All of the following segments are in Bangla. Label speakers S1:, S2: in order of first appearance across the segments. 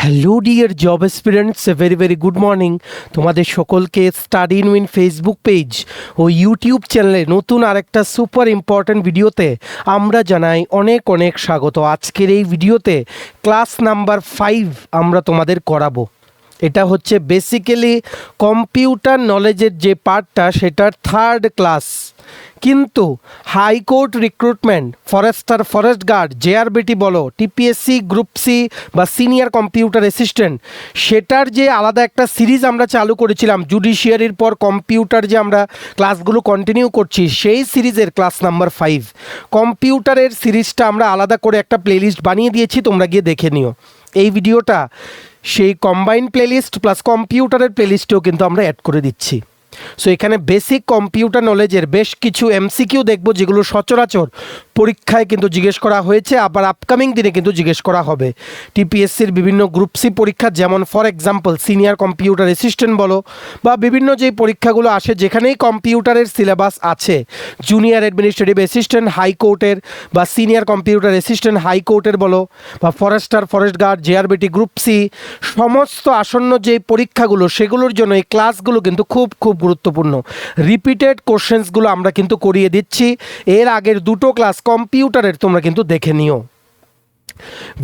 S1: Hello dear job aspirants, a very very good morning. তোমাদের সকলকে study in win Facebook page ও ইউটিউব চ্যানেলে নতুন আরেকটা সুপার ইম্পর্ট্যান্ট ভিডিওতে আমরা জানাই অনেক অনেক স্বাগত। আজকের এই ভিডিওতে ক্লাস নাম্বার 5 আমরা তোমাদের করাবো। এটা হচ্ছে বেসিক্যালি কম্পিউটার নলেজের যে পার্টটা সেটার থার্ড ক্লাস, কিন্তু high court recruitment, forest guard, JRBT বলো, টিপিএসসি, গ্রুপ সি বা সিনিয়র কম্পিউটার অ্যাসিস্ট্যান্ট, সেটার যে আলাদা একটা সিরিজ আমরা চালু করেছিলাম জুডিশিয়ারির পর কম্পিউটার, যে আমরা ক্লাসগুলো কন্টিনিউ করছি সেই সিরিজের ক্লাস নাম্বার 5 কম্পিউটারের সিরিজটা আমরা আলাদা করে একটা প্লেলিস্ট বানিয়ে দিয়েছি, তোমরা গিয়ে দেখে নিও। এই ভিডিওটা সেই কম্বাইন প্লেলিস্ট প্লাস কম্পিউটারের প্লেলিস্টেও কিন্তু আমরা অ্যাড করে দিচ্ছি। সো এখানে বেসিক কম্পিউটার নলেজের বেশ কিছু এমসিকিউ দেখবো, যেগুলো সচরাচর পরীক্ষায় কিন্তু জিজ্ঞেস করা হয়েছে, আবার আপকামিং দিনে কিন্তু জিজ্ঞেস করা হবে। টিপিএসসির বিভিন্ন গ্রুপ সি পরীক্ষা, যেমন for example senior computer assistant বলো, বা বিভিন্ন যেই পরীক্ষাগুলো আসে যেখানেই কম্পিউটারের সিলেবাস আছে, জুনিয়র অ্যাডমিনিস্ট্রেটিভ অ্যাসিস্ট্যান্ট হাইকোর্টের বা সিনিয়র কম্পিউটার অ্যাসিস্ট্যান্ট হাইকোর্টের বলো, বা forest guard, JRBT, group C, সমস্ত আসন্ন যেই পরীক্ষাগুলো সেগুলোর জন্য এই ক্লাসগুলো কিন্তু খুব খুব গুরুত্বপূর্ণ। রিপিটেড কোশ্চেন্সগুলো আমরা কিন্তু করিয়ে দিচ্ছি। এর আগের দুটো ক্লাস কম্পিউটারের তোমরা কিন্তু দেখে নিও।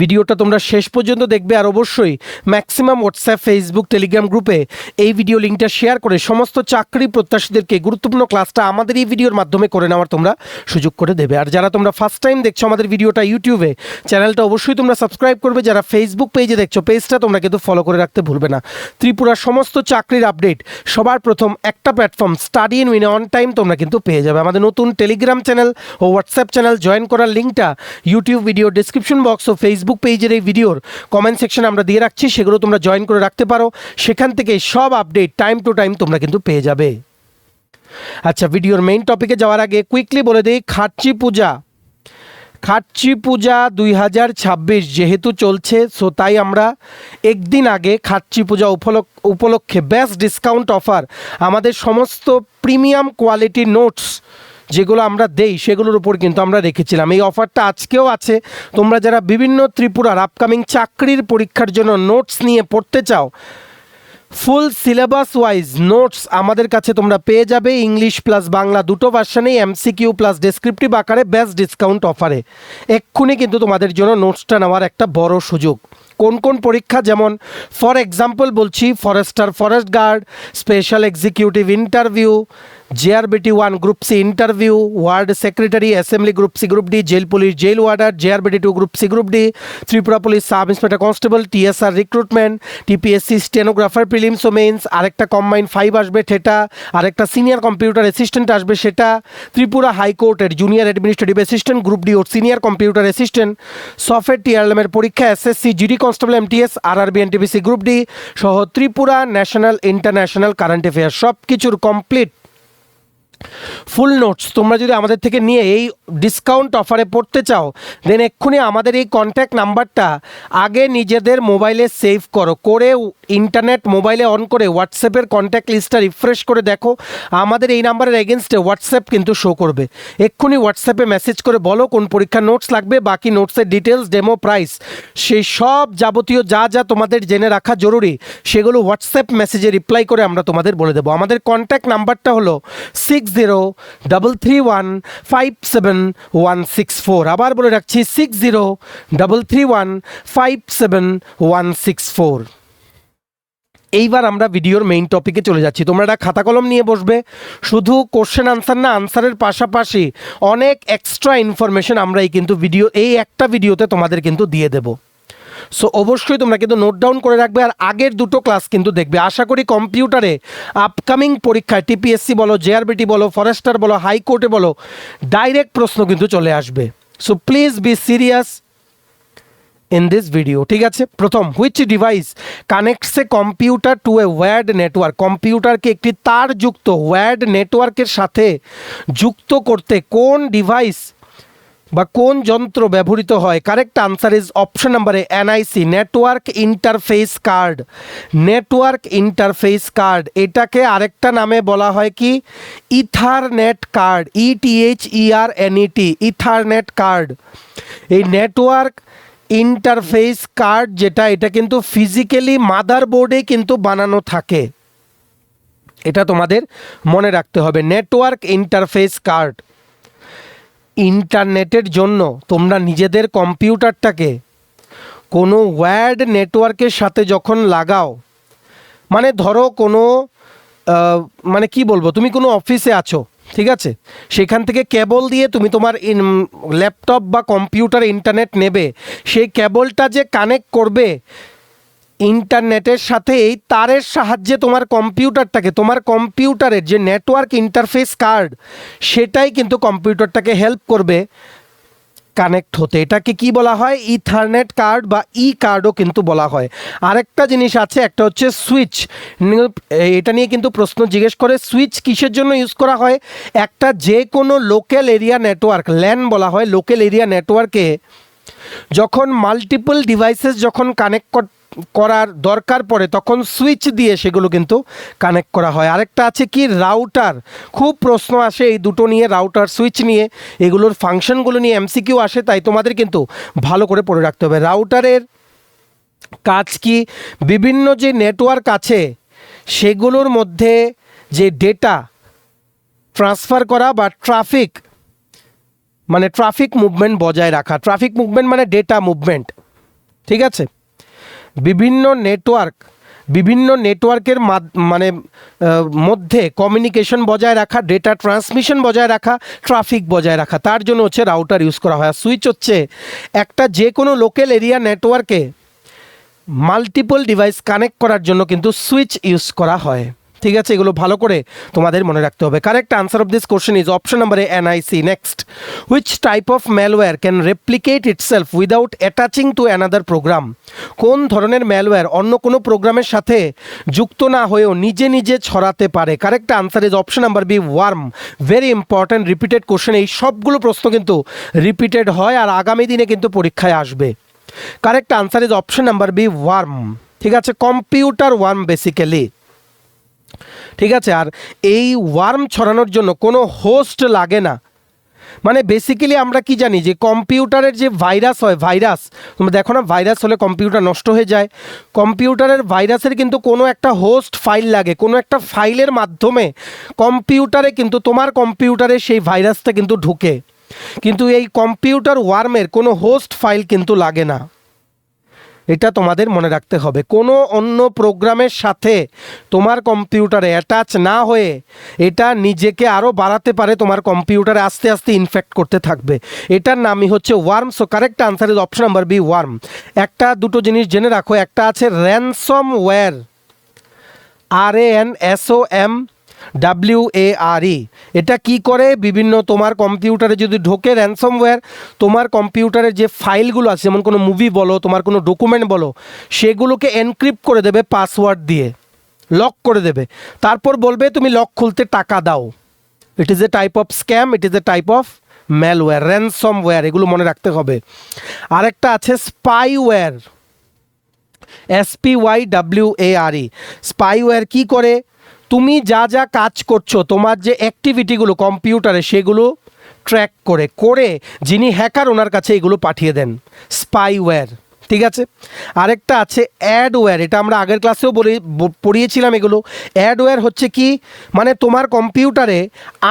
S1: ভিডিওটা তোমরা শেষ পর্যন্ত দেখবে, আর অবশ্যই ম্যাক্সিমাম হোয়াটসঅ্যাপ, ফেসবুক, টেলিগ্রাম গ্রুপে এই ভিডিও লিঙ্কটা শেয়ার করে সমস্ত চাকরি প্রত্যাশীদেরকে গুরুত্বপূর্ণ ক্লাসটা আমাদের এই ভিডিওর মাধ্যমে করে নেওয়ার তোমরা সুযোগ করে দেবে। আর যারা তোমরা ফার্স্ট টাইম দেখছো আমাদের ভিডিওটা ইউটিউবে, চ্যানেলটা অবশ্যই তোমরা সাবস্ক্রাইব করবে। যারা ফেসবুক পেজে দেখছো, পেজটা তোমরা কিন্তু ফলো করে রাখতে ভুলবে না। ত্রিপুরার সমস্ত চাকরির আপডেট সবার প্রথম একটা platform study in win on time তোমরা কিন্তু পেয়ে যাবে। আমাদের নতুন টেলিগ্রাম চ্যানেল ও হোয়াটসঅ্যাপ চ্যানেল জয়েন করার লিঙ্কটা ইউটিউব ভিডিও ডিসক্রিপশন বক্স ও ফেসবুক পেজের এই ভিডিওর কমেন্ট সেকশনে আমরা দিয়ে রাখছি, সেগুলো তোমরা জয়েন করে রাখতে পারো। সেখান থেকে সব আপডেট টাইম টু টাইম তোমরা কিন্তু পেয়ে যাবে। আচ্ছা, ভিডিওর মেইন টপিকে যাওয়ার আগে কুইকলি বলে দিই, খাটচি পূজা 2026 যেহেতু চলছে, সো তাই আমরা একদিন আগে খাটচি পূজা উপলক্ষে বেস্ট ডিসকাউন্ট অফার, আমাদের সমস্ত প্রিমিয়াম কোয়ালিটির নোটস যেগুলো আমরা দেই সেগুলোর উপর কিন্তু আমরা রেখেছিলাম। এই অফারটা আজকেও আছে। তোমরা যারা বিভিন্ন ত্রিপুরার আপকামিং চাকরির পরীক্ষার জন্য নোটস নিয়ে পড়তে চাও, ফুল সিলেবাস ওয়াইজ নোটস আমাদের কাছে তোমরা পেয়ে যাবে ইংলিশ প্লাস বাংলা দুটো ভার্সানেই, এমসিকিউ প্লাস ডেসক্রিপটিভ আকারে বেস্ট ডিসকাউন্ট অফারে। এক্ষুনি কিন্তু তোমাদের জন্য নোটসটা নেওয়ার একটা বড় সুযোগ। কোন কোন পরীক্ষা, যেমন ফর এক্সাম্পল বলছি, forest guard, special executive interview, JRBT 1 group C interview, ward secretary, assembly group C group D, jail police, jail warder, JRBT 2 group C group D, Tripura police sub inspector constable, TSR recruitment, TPSC stenographer prelims ও মেন্স, আরেকটা কম্বাইন 5 আসবে সেটা, আরেকটা সিনিয়র কম্পিউটার অ্যাসিস্ট্যান্ট আসবে সেটা, ত্রিপুরা হাইকোর্টের junior administrative assistant group D ও সিনিয়র কম্পিউটার অ্যাসিস্ট্যান্ট, সফটওয়্যার টিআরএলের পরীক্ষা, SSC GD constable MTS, RRB NTPC group D সহ Tripura national international current affair সব কিছুর কমপ্লিট ফুল নোটস তোমরা যদি আমাদের থেকে নিয়ে এই ডিসকাউন্ট অফারে পড়তে চাও, দেন এক্ষুনি আমাদের এই কন্ট্যাক্ট নাম্বারটা আগে নিজেদের মোবাইলে সেভ করে ইন্টারনেট মোবাইলে অন করে হোয়াটসঅ্যাপের কন্ট্যাক্ট লিস্টটা রিফ্রেশ করে দেখো, আমাদের এই নাম্বারের এগেনস্টে হোয়াটসঅ্যাপ কিন্তু শো করবে। এক্ষুনি হোয়াটসঅ্যাপে মেসেজ করে বলো কোন পরীক্ষার নোটস লাগবে, বাকি নোটসের ডিটেলস, ডেমো প্রাইস, সেই সব যাবতীয় যা যা তোমাদের জেনে রাখা জরুরি সেগুলো হোয়াটসঅ্যাপ মেসেজে রিপ্লাই করে আমরা তোমাদের বলে দেবো। আমাদের কন্ট্যাক্ট নাম্বারটা হলো 6033157164। আবার বলে রাখছি 6033157164। এইবার আমরা ভিডিওর মেইন টপিকে চলে যাচ্ছি। তোমরা একটা খাতা কলম নিয়ে বসবে, শুধু কোশ্চেন আনসার না, আনসারের পাশাপাশি অনেক এক্সট্রা ইনফরমেশন আমরা এই একটা ভিডিওতে তোমাদের কিন্তু দিয়ে দেবো। সো অবশ্যই তোমরা কিন্তু নোট ডাউন করে রাখবে, আর আগের দুটো ক্লাস কিন্তু দেখবে। আশা করি কম্পিউটারে আপকামিং পরীক্ষায় টিপিএসসি বলো, জেআরবিটি বলো, ফরেস্টার বলো, হাইকোর্টে বলো, ডাইরেক্ট প্রশ্ন কিন্তু চলে আসবে। So please be serious in this video, ঠিক আছে? প্রথম, which device connects a computer to a wired network? কম্পিউটারকে একটি তারযুক্ত ওয়্যার্ড নেটওয়ার্কের সাথে যুক্ত করতে কোন ডিভাইস বা কোন যন্ত্র ব্যবহৃত হয়? Correct answer is option number A, NIC, network interface card. Network interface card, এটাকে আরেকটা নামে বলা হয় কি? Ethernet card, ETHERNET, ethernet card. এই নেটওয়ার্ক ইন্টারফেস কার্ড যেটা, এটা কিন্তু ফিজিক্যালি মাদারবোর্ডে কিন্তু বানানো থাকে, এটা তোমাদের মনে রাখতে হবে। নেটওয়ার্ক ইন্টারফেস কার্ড, ইন্টারনেটের জন্য তোমরা নিজেদের কম্পিউটারটাকে কোনো ওয়্যার্ড নেটওয়ার্কের সাথে যখন লাগাও, মানে ধরো কোনো মানে কি বলবো, তুমি কোনো অফিসে আছো, ঠিক আছে, সেখান থেকে কেবল দিয়ে তুমি তোমার ল্যাপটপ বা কম্পিউটারে ইন্টারনেট নেবে, সেই কেবলটা যে কানেক্ট করবে ইন্টারনেটের সাথে এই তারের সাহায্যে তোমার কম্পিউটারটাকে, তোমার কম্পিউটারের যে নেটওয়ার্ক ইন্টারফেস কার্ড সেটাই কিন্তু কম্পিউটারটাকে হেল্প করবে কানেক্ট হতে। এটাকে কি বলা হয়? ইথারনেট কার্ড বা ই কার্ডও কিন্তু বলা হয়। আরেকটা জিনিস আছে, একটা হচ্ছে সুইচ। এটা নিয়ে কিন্তু প্রশ্ন জিজ্ঞেস করে, সুইচ কিসের জন্য ইউজ করা হয়? একটা যে কোনো লোকাল এরিয়া নেটওয়ার্ক, ল্যান বলা হয়, লোকাল এরিয়া নেটওয়ার্কে যখন মাল্টিপল ডিভাইসেস যখন কানেক্ট করার দরকার পড়ে তখন সুইচ দিয়ে সেগুলো কিন্তু কানেক্ট করা হয়। আরেকটা আছে কি? রাউটার। খুব প্রশ্ন আসে এই দুটো নিয়ে, রাউটার সুইচ নিয়ে, এগুলোর ফাংশনগুলো নিয়ে এমসিকিউ আসে, তাই তোমাদের কিন্তু ভালো করে পড়ে রাখতে হবে। রাউটারের কাজ কি? বিভিন্ন যে নেটওয়ার্ক আছে সেগুলোর মধ্যে যে ডেটা ট্রান্সফার করা বা ট্রাফিক, মানে ট্রাফিক মুভমেন্ট বজায় রাখা। ট্রাফিক মুভমেন্ট মানে ডেটা মুভমেন্ট, ঠিক আছে। বিভিন্ন নেটওয়ার্কের মানে মধ্যে কমিউনিকেশন বজায় রাখা, ডেটা ট্রান্সমিশন বজায় রাখা, ট্রাফিক বজায় রাখা, তার জন্য হচ্ছে রাউটার ইউজ করা হয়। আর সুইচ হচ্ছে একটা যে কোনো লোকাল এরিয়া নেটওয়ার্কে মাল্টিপল ডিভাইস কানেক্ট করার জন্য কিন্তু সুইচ ইউজ করা হয়, ঠিক আছে। এগুলো ভালো করে তোমাদের মনে রাখতে হবে। Correct answer of this question is option number A, NIC। Next, which type of malware can replicate itself without attaching to another program? কোন ধরনের ম্যালওয়্যার অন্য কোনো প্রোগ্রামের সাথে যুক্ত না হয়েও নিজে নিজে ছড়াতে পারে? Correct answer is option number B, worm. Very important repeated question, এই সবগুলো প্রশ্ন কিন্তু রিপিটেড হয় আর আগামী দিনে কিন্তু পরীক্ষায় আসবে। Correct answer is option number B, worm, ঠিক আছে। কম্পিউটার ওয়ার্ম বেসিক্যালি, ঠিক আছে। আর এই ওয়ার্ম ছড়ানোর জন্য কোনো হোস্ট লাগে না। মানে বেসিক্যালি আমরা কি জানি যে কম্পিউটারের যে ভাইরাস হয়, ভাইরাস তোমরা দেখো না, ভাইরাস হলে কম্পিউটার নষ্ট হয়ে যায়। কম্পিউটারের ভাইরাসের কিন্তু কোনো একটা হোস্ট ফাইল লাগে, কোনো একটা ফাইলের মাধ্যমে কম্পিউটারে কিন্তু তোমার কম্পিউটারে সেই ভাইরাসটা কিন্তু ঢুকে, কিন্তু এই কম্পিউটার ওয়ার্মের কোনো হোস্ট ফাইল কিন্তু লাগে না। এটা তোমাদের মনে রাখতে হবে। কোনো অন্য প্রোগ্রামের সাথে তোমার কম্পিউটারে অ্যাটাচ না হয়ে এটা নিজেকে আরও বাড়াতে পারে, তোমার কম্পিউটারে আস্তে আস্তে ইনফেক্ট করতে থাকবে। এটার নামই হচ্ছে worm. So correct answer is option number B, worm. একটা দুটো জিনিস জেনে রাখো, একটা আছে র্যানসমওয়্যার, RANSOMWARE। এটা কি করে? বিভিন্ন তোমার কম্পিউটারে যদি ঢোকে র্যানসমওয়্যার, তোমার কম্পিউটারের যে ফাইলগুলো আছে, যেমন কোনো মুভি বলো, তোমার কোনো ডকুমেন্ট বলো, সেগুলোকে এনক্রিপ্ট করে দেবে পাসওয়ার্ড দিয়ে, লক করে দেবে, তারপর বলবে তুমি লক খুলতে টাকা দাও। It is a type of scam, it is a type of malware, ransomware, এগুলো মনে রাখতে হবে। আরেকটা আছে স্পাইওয়্যার, SPYWARE। স্পাইওয়্যার কি করে? তুমি যা যা কাজ করছো, তোমার যে অ্যাক্টিভিটিগুলো কম্পিউটারে, সেগুলো ট্র্যাক করে যিনি হ্যাকার ওনার কাছে এগুলো পাঠিয়ে দেন, স্পাইওয়্যার, ঠিক আছে। আরেকটা আছে অ্যাডওয়্যার, এটা আমরা আগের ক্লাসেও পড়িয়েছিলাম। এগুলো অ্যাডওয়্যার হচ্ছে কি? মানে তোমার কম্পিউটারে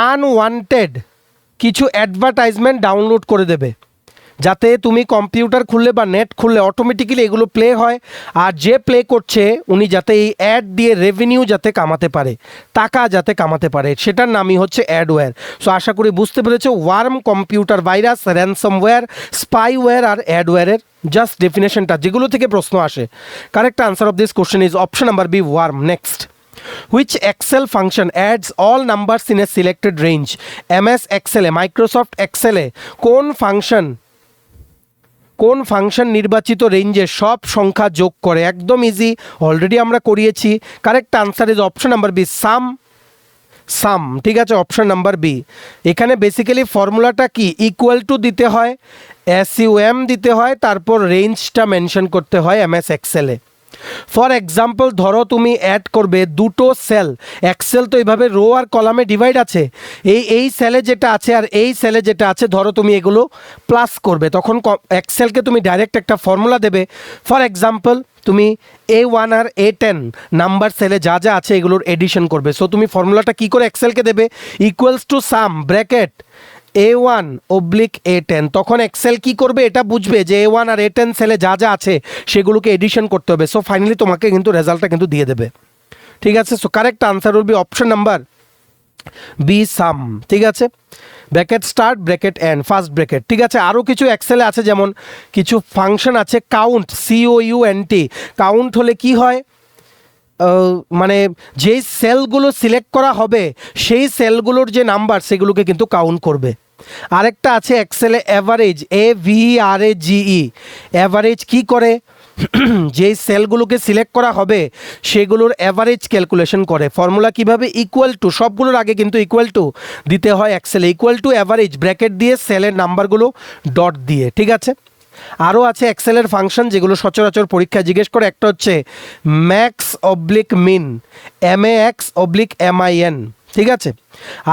S1: আনওয়ান্টেড কিছু অ্যাডভার্টাইজমেন্ট ডাউনলোড করে দেবে, যাতে তুমি কম্পিউটার খুললে বা নেট খুললে অটোমেটিক্যালি এগুলো প্লে হয়, আর যে প্লে করছে উনি যাতে এই অ্যাড দিয়ে রেভিনিউ যাতে কামাতে পারে, টাকা যাতে কামাতে পারে, সেটার নামই হচ্ছে অ্যাডওয়্যার। সো আশা করি বুঝতে পেরেছো worm, computer virus, ransomware, spyware আর অ্যাডওয়্যারের জাস্ট ডেফিনেশনটা, যেগুলো থেকে প্রশ্ন আসে। Correct answer of this question is option number B, worm. Next, which Excel function adds all numbers in a selected range? MS Excel, Microsoft এক্সেলে কোন ফাংশন নির্বাচিত রেঞ্জে সব সংখ্যা যোগ করে? একদম ইজি, অলরেডি আমরা করিয়েছি। Correct answer is option number B, sum, ঠিক আছে, অপশন নাম্বার বি। এখানে বেসিক্যালি ফর্মুলাটা কি? ইকুয়াল টু দিতে হয়, SUM দিতে হয়, তারপর রেঞ্জটা মেনশন করতে হয় MS এক্সেলে, ফর এক্সাম্পল ধরো তুমি অ্যাড করবে দুটো সেল, এক্সেল তো এইভাবে রো আর কলামে ডিভাইড আছে, এই সেলে যেটা আছে আর এই সেলে যেটা আছে, ধরো তুমি এগুলো প্লাস করবে, তখন এক্সেলকে তুমি ডাইরেক্ট একটা ফর্মুলা দেবে। ফর এক্সাম্পল তুমি A1 আর A10 নাম্বার সেলে যা যা আছে এগুলোর এডিশন করবে। সো তুমি ফর্মুলাটা কী করে এক্সেলকে দেবে, equals to some bracket A1 oblique A10, তখন এক্সেল কি করবে এটা বুঝবে যে A1 আর A10 সেলে যা যা আছে সেগুলোকে এডিশন করতে হবে। সো ফাইনালি তোমাকে কিন্তু রেজাল্টটা কিন্তু দিয়ে দেবে, ঠিক আছে। So correct answer will be option number B sum, ঠিক আছে। Bracket start bracket end first bracket, ঠিক আছে। আরও কিছু এক্সেলে আছে, যেমন কিছু ফাংশন আছে কাউন্ট, COUNT, কাউন্ট হলে কি হয়, মানে যেই সেলগুলো সিলেক্ট করা হবে সেই সেলগুলোর যে নাম্বার সেগুলোকে কিন্তু কাউন্ট করবে। আরেকটা আছে এক্সেলে অ্যাভারেজ, AVERAGE, অ্যাভারেজ কি করে, যেই সেলগুলোকে সিলেক্ট করা হবে সেগুলোর অ্যাভারেজ ক্যালকুলেশন করে। ফর্মুলা কিভাবে, ইকুয়াল টু, সবগুলোর আগে কিন্তু ইকুয়াল টু দিতে হয় এক্সেলে, ইকুয়াল টু অ্যাভারেজ ব্র্যাকেট দিয়ে সেলের নাম্বারগুলো ডট দিয়ে, ঠিক আছে। আরও আছে এক্সেলের ফাংশন যেগুলো সচরাচর পরীক্ষায় জিজ্ঞেস করে, একটা হচ্ছে ম্যাক্স অবলিক মিন, MAX/MIN, ঠিক আছে।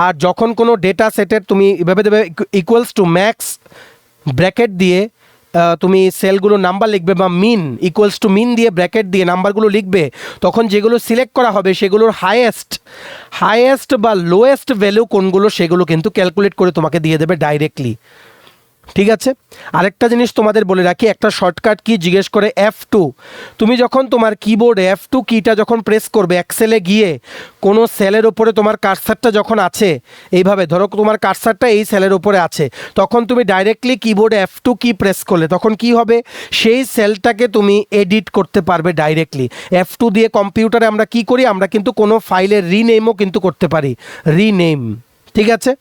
S1: আর যখন কোনো ডেটা সেটের তুমি এভাবে দেবে ইকুয়ালস টু ম্যাক্স ব্র্যাকেট দিয়ে তুমি সেলগুলো নাম্বার লিখবে, বা মিন ইকুয়ালস টু মিন দিয়ে ব্র্যাকেট দিয়ে নাম্বারগুলো লিখবে, তখন যেগুলো সিলেক্ট করা হবে সেগুলোর হাইয়েস্ট বা লোয়েস্ট ভ্যালু কোনগুলো সেগুলো কিন্তু ক্যালকুলেট করে তোমাকে দিয়ে দেবে ডাইরেক্টলি, ঠিক আছে। আরেকটা জিনিস তোমাদের বলে রাখি, একটা শর্টকাট কি জিজ্ঞেস করে F2, তুমি যখন তোমার কিবোর্ডে F2 কিটা যখন প্রেস করবে এক্সেলে গিয়ে কোনো সেলের ওপরে তোমার কার্সারটা যখন আছে, এইভাবে ধরো তোমার কার্সারটা এই সেলের ওপরে আছে, তখন তুমি ডাইরেক্টলি কিবোর্ডে F2 কি প্রেস করলে তখন কি হবে, সেই সেলটাকে তুমি এডিট করতে পারবে ডাইরেক্টলি। F2 দিয়ে কম্পিউটারে আমরা কি করি, আমরা কিন্তু কোনো ফাইলের রিনেমও কিন্তু করতে পারি, রিনেম, ঠিক আছে।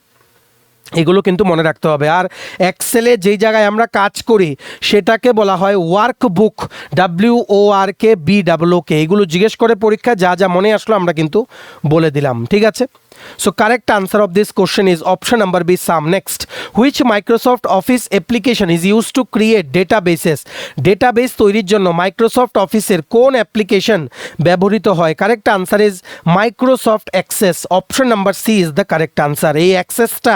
S1: এগুলো কিন্তু মনে রাখতে হবে। আর এক্সেলে যেই জায়গায় আমরা কাজ করি সেটাকে বলা হয় ওয়ার্কবুক, WORKBOOK, এগুলো জিজ্ঞেস করে পরীক্ষা, যা যা মনে আসলো আমরা কিন্তু বলে দিলাম, ঠিক আছে। So correct answer of this question is option number B sum. Next, which Microsoft Office application is use to create databases, database তৈরির জন্য মাইক্রোসফট অফিসের কোন অ্যাপ্লিকেশন ব্যবহৃত হয়? Correct answer is Microsoft Access, option number C is the correct answer. এই অ্যাক্সেসটা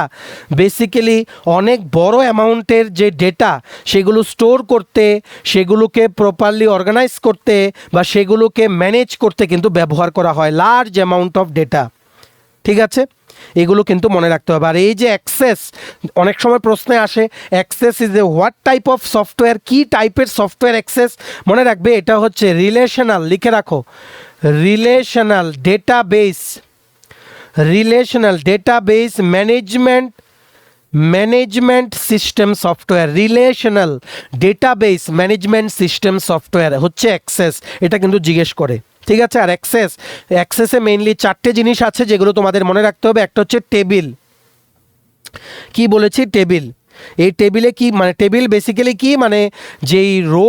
S1: বেসিক্যালি অনেক বড় অ্যামাউন্টের যে ডেটা সেগুলো স্টোর করতে, সেগুলোকে প্রপারলি অর্গানাইজ করতে বা সেগুলোকে ম্যানেজ করতে কিন্তু ব্যবহার করা হয়, লার্জ অ্যামাউন্ট অফ ডেটা, ঠিক আছে। এগুলো কিন্তু মনে রাখতে হবে। আর এই যে অ্যাক্সেস, অনেক সময় প্রশ্নে আসে access is a what type of software, কি টাইপের সফটওয়্যার অ্যাক্সেস, মনে রাখবে এটা হচ্ছে রিলেশনাল, লিখে রাখো, relational database management system software, relational database management system software হচ্ছে অ্যাক্সেস, এটা কিন্তু জিজ্ঞেস করে, ঠিক আছে। আর অ্যাক্সেসে মেইনলি চারটে জিনিস আছে যেগুলো তোমাদের মনে রাখতে হবে। একটা হচ্ছে টেবিল, কি বলেছি, টেবিল। এই টেবিলে কি মানে, টেবিল বেসিক্যালি কি মানে, যেই রো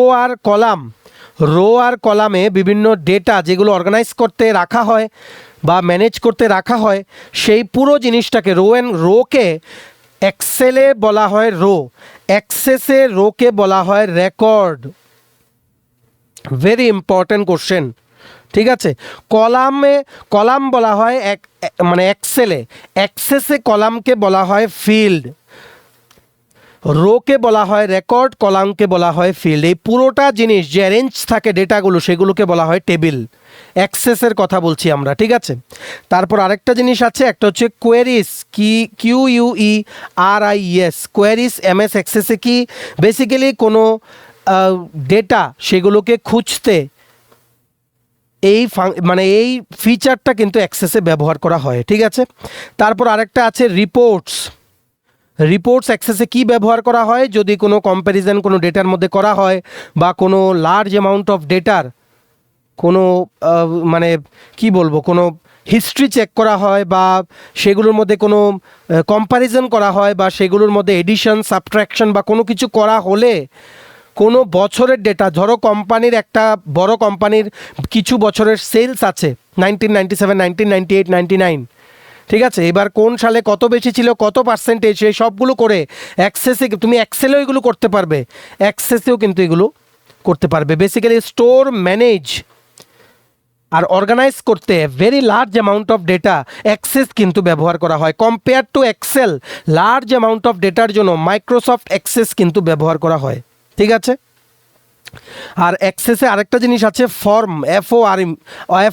S1: আর কলামে বিভিন্ন ডেটা যেগুলো অর্গানাইজ করতে রাখা হয় বা ম্যানেজ করতে রাখা হয়, সেই পুরো জিনিসটাকে রোকে এক্সেলে বলা হয় রো, অ্যাক্সেসে রোকে বলা হয় রেকর্ড। ভেরি ইম্পর্টেন্ট কোশ্চেন, ঠিক আছে। কলাম বলা হয় মানে অ্যাক্সেসে কলামকে বলা হয় ফিল্ড, রোকে বলা হয় রেকর্ড, কলামকে বলা হয় ফিল্ড। এই পুরোটা জিনিস যে অ্যারেঞ্জ থাকে ডেটাগুলো সেগুলোকে বলা হয় টেবিল, অ্যাক্সেসের কথা বলছি আমরা, ঠিক আছে। তারপর আরেকটা জিনিস আছে, একটা হচ্ছে কোয়েরিজ, QUERIS, কোয়েরিজ MS অ্যাক্সেসে কি বেসিক্যালি কোনো ডেটা সেগুলোকে খুঁজতে এই ফিচারটা কিন্তু অ্যাক্সেসে ব্যবহার করা হয়, ঠিক আছে। তারপর আরেকটা আছে রিপোর্টস অ্যাক্সেসে কি ব্যবহার করা হয়, যদি কোনো কম্প্যারিজন কোনো ডেটার মধ্যে করা হয় বা কোনো লার্জ অ্যামাউন্ট অফ ডেটার কোনো মানে কি বলবো, কোনো হিস্ট্রি চেক করা হয় বা সেগুলোর মধ্যে কোনো কম্প্যারিজন করা হয় বা সেগুলোর মধ্যে এডিশন সাবট্রাকশন বা কোনো কিছু করা হলে, কোনো বছরের ডেটা, ধরো কোম্পানির একটা বড় কোম্পানির কিছু বছরের সেলস আছে 1997, 1998, 1999, ঠিক আছে। এবার কোন সালে কত বেশি ছিল, কত পার্সেন্টেজ, সেই সবগুলো করে অ্যাক্সেসে তুমি এক্সেলেও এগুলো করতে পারবে, অ্যাক্সেসেও কিন্তু এগুলো করতে পারবে। বেসিক্যালি স্টোর, ম্যানেজ আর অর্গানাইজ করতে very large amount of data Access কিন্তু ব্যবহার করা হয়। Compare to Excel, large amount of ডেটার জন্য মাইক্রোসফট অ্যাক্সেস কিন্তু ব্যবহার করা হয়। ঠিক আছে, আর অ্যাক্সেসে আরেকটা জিনিস আছে ফর্ম,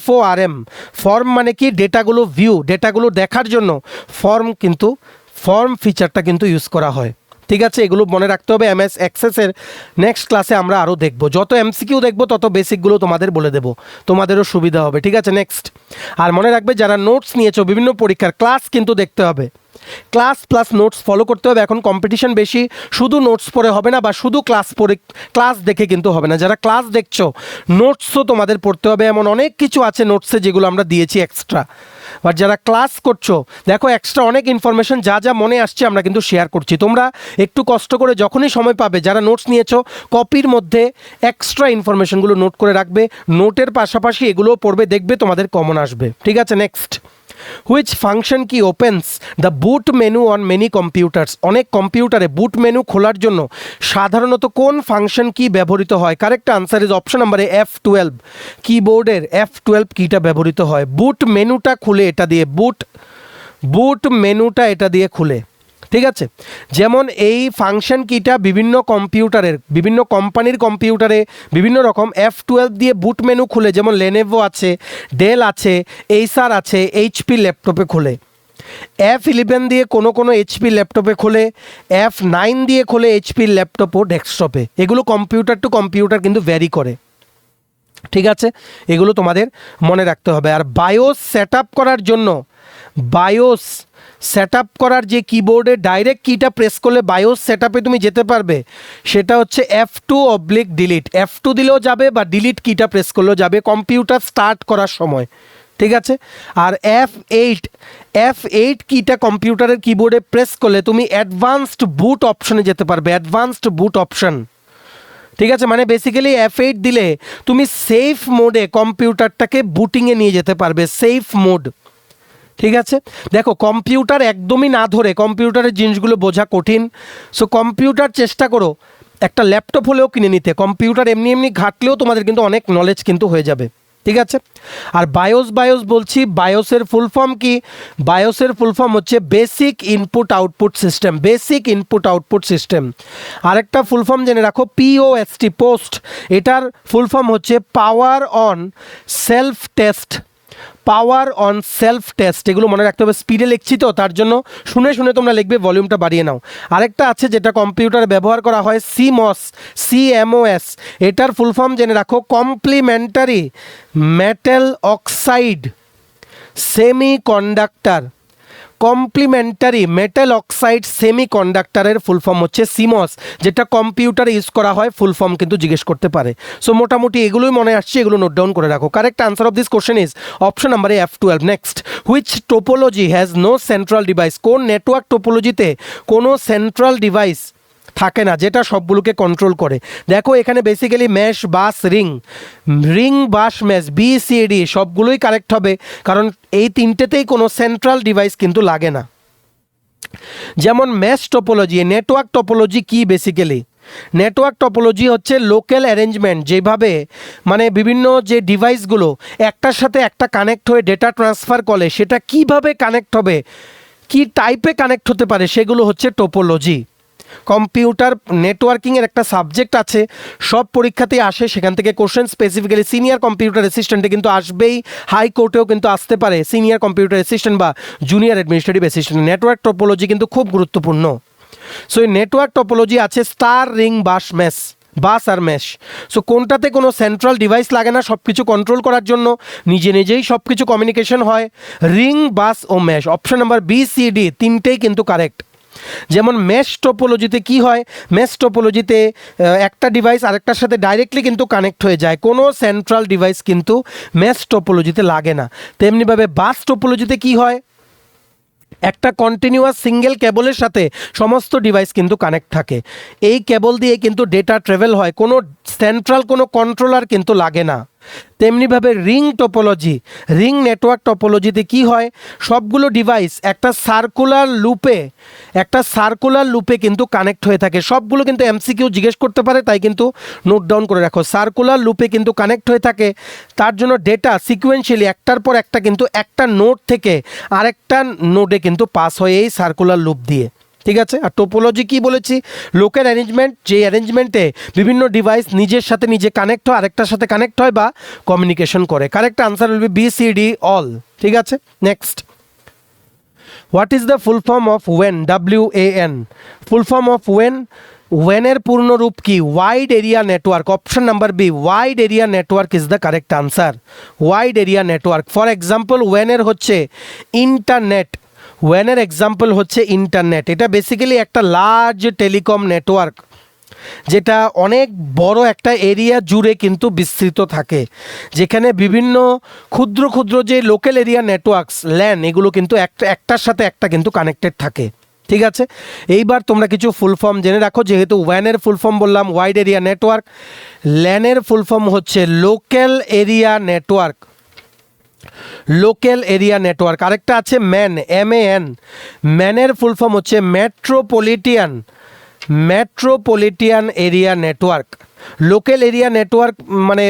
S1: FORM। ফর্ম মানে কি, ডেটাগুলো ভিউ, ডেটাগুলো দেখার জন্য ফর্ম ফিচারটা কিন্তু ইউজ করা হয়। ঠিক আছে, এগুলো মনে রাখতে হবে। MS অ্যাক্সেসের নেক্সট ক্লাসে আমরা আরও দেখব, যত MCQ দেখবো তত বেসিকগুলো তোমাদের বলে দেবো, তোমাদেরও সুবিধা হবে। ঠিক আছে, নেক্সট। আর মনে রাখবে যারা নোটস নিয়েছো বিভিন্ন পরীক্ষার, ক্লাস কিন্তু দেখতে হবে, ক্লাস প্লাস নোটস ফলো করতে হবে। এখন কম্পিটিশন বেশি, শুধু নোটস পড়ে হবে না বা শুধু ক্লাস দেখে কিন্তু হবে না। যারা ক্লাস দেখছো, নোটসও তোমাদের পড়তে হবে। এমন অনেক কিছু আছে নোটসে যেগুলো আমরা দিয়েছি এক্সট্রা। বাট যারা ক্লাস করছো, দেখো এক্সট্রা অনেক ইনফরমেশন যা যা মনে আসছে আমরা কিন্তু শেয়ার করছি। তোমরা একটু কষ্ট করে যখনই সময় পাবে, যারা নোটস নিয়েছো, কপির মধ্যে এক্সট্রা ইনফরমেশনগুলো নোট করে রাখবে, নোটের পাশাপাশি এগুলোও পড়বে, দেখবে তোমাদের কমন আসবে। ঠিক আছে, নেক্সট। হুইচ ফাংশন কি opens the boot menu on many computers? অনেক কম্পিউটারে বুট মেনু খোলার জন্য সাধারণত কোন ফাংশন কি ব্যবহৃত হয়? Correct answer is option number F12। কিবোর্ডের F12 কিটা ব্যবহৃত হয়। বুট মেনুটা খুলে এটা দিয়ে, বুট মেনুটা এটা দিয়ে খুলে। ঠিক আছে, যেমন এই ফাংশন কিটা বিভিন্ন কম্পিউটারের, বিভিন্ন কোম্পানির কম্পিউটারে বিভিন্ন রকম F12 দিয়ে বুট মেনু খুলে, যেমন লেনোভো আছে, ডেল আছে, এইসার আছে, HP ল্যাপটপে খোলে। F11 দিয়ে কোনো HP ল্যাপটপে খোলে, F9 দিয়ে খোলে HP ল্যাপটপ ও ডেস্কটপে। এগুলো কম্পিউটার টু কম্পিউটার কিন্তু ভ্যারি করে। ঠিক আছে, এগুলো তোমাদের মনে রাখতে হবে। আর বায়োস সেট আপ করার জন্য, বায়োস সেট আপ করার যে কিবোর্ডে ডাইরেক্ট কিটা প্রেস করলে বায়োস সেট আপে তুমি যেতে পারবে, সেটা হচ্ছে F2/delete। F2 দিলেও যাবে বা ডিলিট কিটা প্রেস করলেও যাবে কম্পিউটার স্টার্ট করার সময়। ঠিক আছে, আর F8 কিটা কম্পিউটারের কিবোর্ডে প্রেস করলে তুমি অ্যাডভান্সড বুট অপশনে যেতে পারবে, অ্যাডভান্সড বুট অপশন। ঠিক আছে, মানে বেসিক্যালি F8 দিলে তুমি সেফ মোডে কম্পিউটারটাকে বুটিংয়ে নিয়ে যেতে পারবে, সেফ মোড। ঠিক আছে, দেখো কম্পিউটার একদমই না ধরে কম্পিউটারের জিনিসগুলো বোঝা কঠিন। সো কম্পিউটার চেষ্টা করো একটা ল্যাপটপ হলেও কিনে নিতে। কম্পিউটার এমনি ঘাটলেও তোমাদের কিন্তু অনেক নলেজ কিন্তু হয়ে যাবে। ঠিক আছে, আর বায়োস বলছি, বায়োসের ফুল ফর্ম কি? বায়োসের ফুল ফর্ম হচ্ছে basic input output system, basic input output system. আরেকটা ফুল ফর্ম জেনে রাখো, POST, পোস্ট। এটার ফুল ফর্ম হচ্ছে power on self test, power on self test. এগুলো মনে রাখতে হবে, স্পিডে লিখছি তো তার জন্য শুনে তোমরা লিখবে, ভলিউমটা বাড়িয়ে নাও। আরেকটা আছে যেটা কম্পিউটারে ব্যবহার করা হয়, CMOS। এটার ফুল ফর্ম জেনে রাখো, complementary metal oxide semiconductor. Complementary metal oxide সেমিকন্ডাক্টরের ফুল ফর্ম হচ্ছে CMOS, যেটা কম্পিউটারে ইউজ করা হয়। ফুল ফর্ম কিন্তু জিজ্ঞেস করতে পারে। সো মোটামুটি এগুলোই মনে আসছে, এগুলো নোট ডাউন করে রাখো। Correct answer of this question is option number F12। Next, which topology has no central device? কোন নেটওয়ার্ক টোপোলজিতে কোনো সেন্ট্রাল ডিভাইস থাকে না যেটা সবগুলোকে কন্ট্রোল করে? দেখো এখানে বেসিক্যালি ম্যাশ, বাস, রিং, বাস, ম্যাশ, BCD সবগুলোই কারেক্ট হবে, কারণ এই তিনটেতেই কোনো সেন্ট্রাল ডিভাইস কিন্তু লাগে না। যেমন ম্যাশ টোপোলজি, নেটওয়ার্ক টোপোলজি কি? বেসিক্যালি নেটওয়ার্ক টোপোলজি হচ্ছে লোকাল অ্যারেঞ্জমেন্ট, যেভাবে মানে বিভিন্ন যে ডিভাইসগুলো একটার সাথে একটা কানেক্ট হয়ে ডেটা ট্রান্সফার করে, সেটা কিভাবে কানেক্ট হবে, কি টাইপে কানেক্ট হতে পারে, সেগুলো হচ্ছে টোপোলজি। কম্পিউটার নেটওয়ার্কিংয়ের একটা সাবজেক্ট আছে, সব পরীক্ষাতেই আসে, সেখান থেকে কোশ্চেন স্পেসিফিক্যালি সিনিয়র কম্পিউটার অ্যাসিস্ট্যান্টে কিন্তু আসবেই, হাইকোর্টেও কিন্তু আসতে পারে সিনিয়র কম্পিউটার অ্যাসিস্ট্যান্ট বা junior administrative assistant. Network topology কিন্তু খুব গুরুত্বপূর্ণ। সো এই নেটওয়ার্ক টোপোলজি আছে স্টার, রিং, বাস আর ম্যাশ। সো কোনটাতে কোনো সেন্ট্রাল ডিভাইস লাগে না, সব কিছু কন্ট্রোল করার জন্য নিজেই সব কিছু কমিউনিকেশন হয়? রিং, বাস ও ম্যাশ। অপশন নাম্বার BCD তিনটেই কিন্তু কারেক্ট। যেমন ম্যাশ টোপোলজিতে কি হয়? ম্যাশ টোপোলজিতে একটা ডিভাইস আরেকটার সাথে ডাইরেক্টলি কিন্তু কানেক্ট হয়ে যায়, কোনো সেন্ট্রাল ডিভাইস কিন্তু ম্যাশ টোপোলজিতে লাগে না। তেমনিভাবে বাস টোপোলজিতে কি হয়? একটা কন্টিনিউয়াস সিঙ্গেল কেবলের সাথে সমস্ত ডিভাইস কিন্তু কানেক্ট থাকে, এই কেবল দিয়ে কিন্তু ডেটা ট্রাভেল হয়, কোনো সেন্ট্রাল কোনো কন্ট্রোলার কিন্তু লাগে না। তেমনিভাবে রিং টোপোলজি, রিং নেটওয়ার্ক টোপোলজিতে কি হয়, সবগুলো ডিভাইস একটা সার্কুলার লুপে কিন্তু কানেক্ট হয়ে থাকে। সবগুলো কিন্তু এমসিকিউ জিজ্ঞেস করতে পারে, তাই কিন্তু নোট ডাউন করে রাখো। সার্কুলার লুপে কিন্তু কানেক্ট হয়ে থাকে, তার জন্য ডেটা সিকোয়েন্সিয়ালি একটার পর একটা কিন্তু একটা নোড থেকে আরেকটা নোডে কিন্তু পাস হয় এই সার্কুলার লুপ দিয়ে। ঠিক আছে। আর টোপোলজি কি বলেছি, লোকের অ্যারেঞ্জমেন্ট, যে অ্যারেঞ্জমেন্টে বিভিন্ন ডিভাইস নিজের সাথে নিজে কানেক্ট হয়, আরেকটার সাথে কানেক্ট হয় বা কমিউনিকেশন করে। Correct answer will be BCD all. ঠিক আছে। Next, what is the full form of ওয়েন? WAN। ফুল ফর্ম অফ ওয়েন, ওয়েনের পূর্ণরূপ কি? Wide area network. Option number B, wide area network is the correct answer. Wide area network. For example, ওয়েনের হচ্ছে ইন্টারনেট, ওয়েনের এক্সাম্পল হচ্ছে ইন্টারনেট। এটা বেসিক্যালি একটা লার্জ টেলিকম নেটওয়ার্ক, যেটা অনেক বড় একটা এরিয়া জুড়ে কিন্তু বিস্তৃত থাকে, যেখানে বিভিন্ন ক্ষুদ্র ক্ষুদ্র যে লোকাল এরিয়া নেটওয়ার্কস, ল্যান, এগুলো কিন্তু একটার সাথে একটা কিন্তু কানেক্টেড থাকে। ঠিক আছে। এইবার তোমরা কিছু ফুল ফর্ম জেনে রাখো, যেহেতু ওয়ানের ফুল ফর্ম বললাম ওয়াইড এরিয়া নেটওয়ার্ক, ল্যানের ফুল ফর্ম হচ্ছে local area network. Local area network. আরেকটা আছে ম্যান, MAN, ম্যানের ফুল ফর্ম হচ্ছে metropolitan area network. Local area network মানে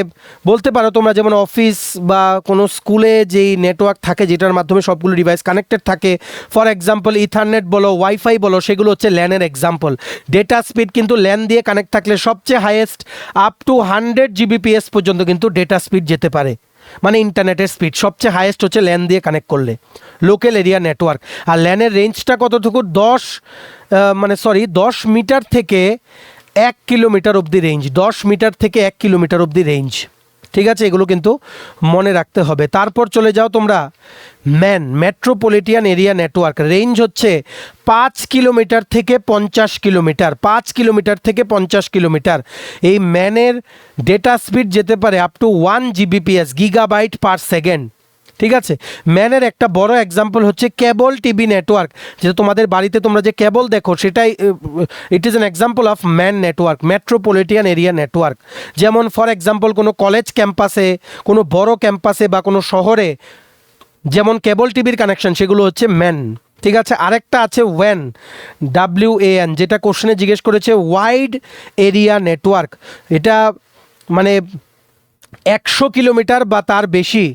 S1: বলতে পারো তোমরা, যেমন অফিস বা কোনো স্কুলে যেই নেটওয়ার্ক থাকে যেটার মাধ্যমে সবগুলো ডিভাইস কানেক্টেড থাকে, ফর এক্সাম্পল ইথারনেট বলো, ওয়াইফাই বলো, সেগুলো হচ্ছে ল্যানের এক্সাম্পল। ডেটা স্পিড কিন্তু ল্যান দিয়ে কানেক্ট থাকলে সবচেয়ে হাইয়েস্ট আপ টু 100 Gbps পর্যন্ত কিন্তু ডেটা স্পিড যেতে পারে, মানে ইন্টারনেটের স্পিড সবচেয়ে হাইয়েস্ট হচ্ছে ল্যান দিয়ে কানেক্ট করলে, লোকাল এরিয়া নেটওয়ার্ক। আর ল্যানের রেঞ্জটা কতটুকু? 10 মিটার থেকে 1 কিলোমিটার অবধি রেঞ্জ, 10 মিটার থেকে 1 কিলোমিটার অবধি রেঞ্জ। ঠিক আছে, এগুলো কিন্তু মনে রাখতে হবে। তারপর চলে যাও তোমরা মেট্রোপলিটিয়ান এরিয়া নেটওয়ার্ক, রেঞ্জ হচ্ছে 5 কিলোমিটার থেকে 50 কিলোমিটার, 5 কিলোমিটার থেকে 50 কিলোমিটার। এই ম্যানের ডেটা স্পিড যেতে পারে up to 1 Gbps, gigabyte per second. ঠিক আছে। ম্যানের একটা বড় এক্সাম্পল হচ্ছে কেবল টিভি নেটওয়ার্ক, যেটা তোমাদের বাড়িতে তোমরা যে কেবল দেখো, সেটাই it is an example of man network, metropolitan area network. যেমন ফর এক্সাম্পল কোনো কলেজ ক্যাম্পাসে, কোনো বড় ক্যাম্পাসে বা কোনো শহরে যেমন কেবল টিভির কানেকশন, সেগুলো হচ্ছে ম্যান। ঠিক আছে। আরেকটা আছে WAN, যেটা কোশ্চেনে জিজ্ঞেস করেছে ওয়াইড এরিয়া নেটওয়ার্ক। এটা মানে 100 কিলোমিটার বা তার বেশি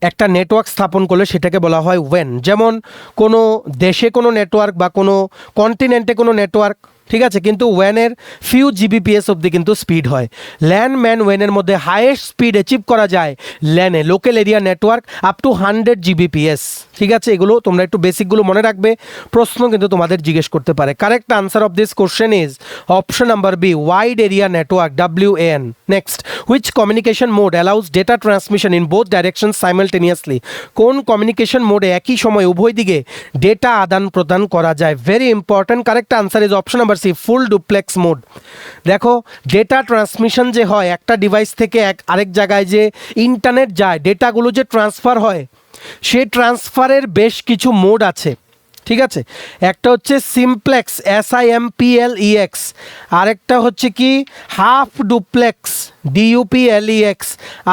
S1: একটা নেটওয়ার্ক স্থাপন করলে সেটাকে বলা হয় ওয়েন। যেমন কোনো দেশে কোনো নেটওয়ার্ক বা কোনো কন্টিনেন্টে কোনো নেটওয়ার্ক, ঠিক আছে, কিন্তু ওয়েনের ফিউ Gbps অবধি কিন্তু স্পিড হয়। ল্যান, ম্যান, ওয়েনের মধ্যে হাইয়েস্ট স্পিড অ্যাচিভ করা যায় ল্যানে, local area network up to 100 Gbps। ঠিক আছে, এগুলো তোমরা একটু বেসিকগুলো মনে রাখবে, প্রশ্ন কিন্তু তোমাদের জিজ্ঞেস করতে পারে। Correct answer of this question is option number B, wide area network, WAN। Next, which communication mode allows data transmission in both direction simultaneously? কোন কমিউনিকেশন মোডে একই সময় উভয় দিকে ডেটা আদান প্রদান করা যায়? Very important. Correct answer is option number C, full duplex mode. দেখো, ডেটা ট্রান্সমিশন যে হয় একটা ডিভাইস থেকে আরেক জায়গায়, যে ইন্টারনেট যায়, ডেটাগুলো যে ট্রান্সফার হয়, সেই ট্রান্সফারের বেশ কিছু মোড আছে। ঠিক আছে। একটা হচ্ছে সিমপ্লেক্স, SIMPLEX, আরেকটা হচ্ছে কি হাফ ডুপ্লেক্স, DUPLEX,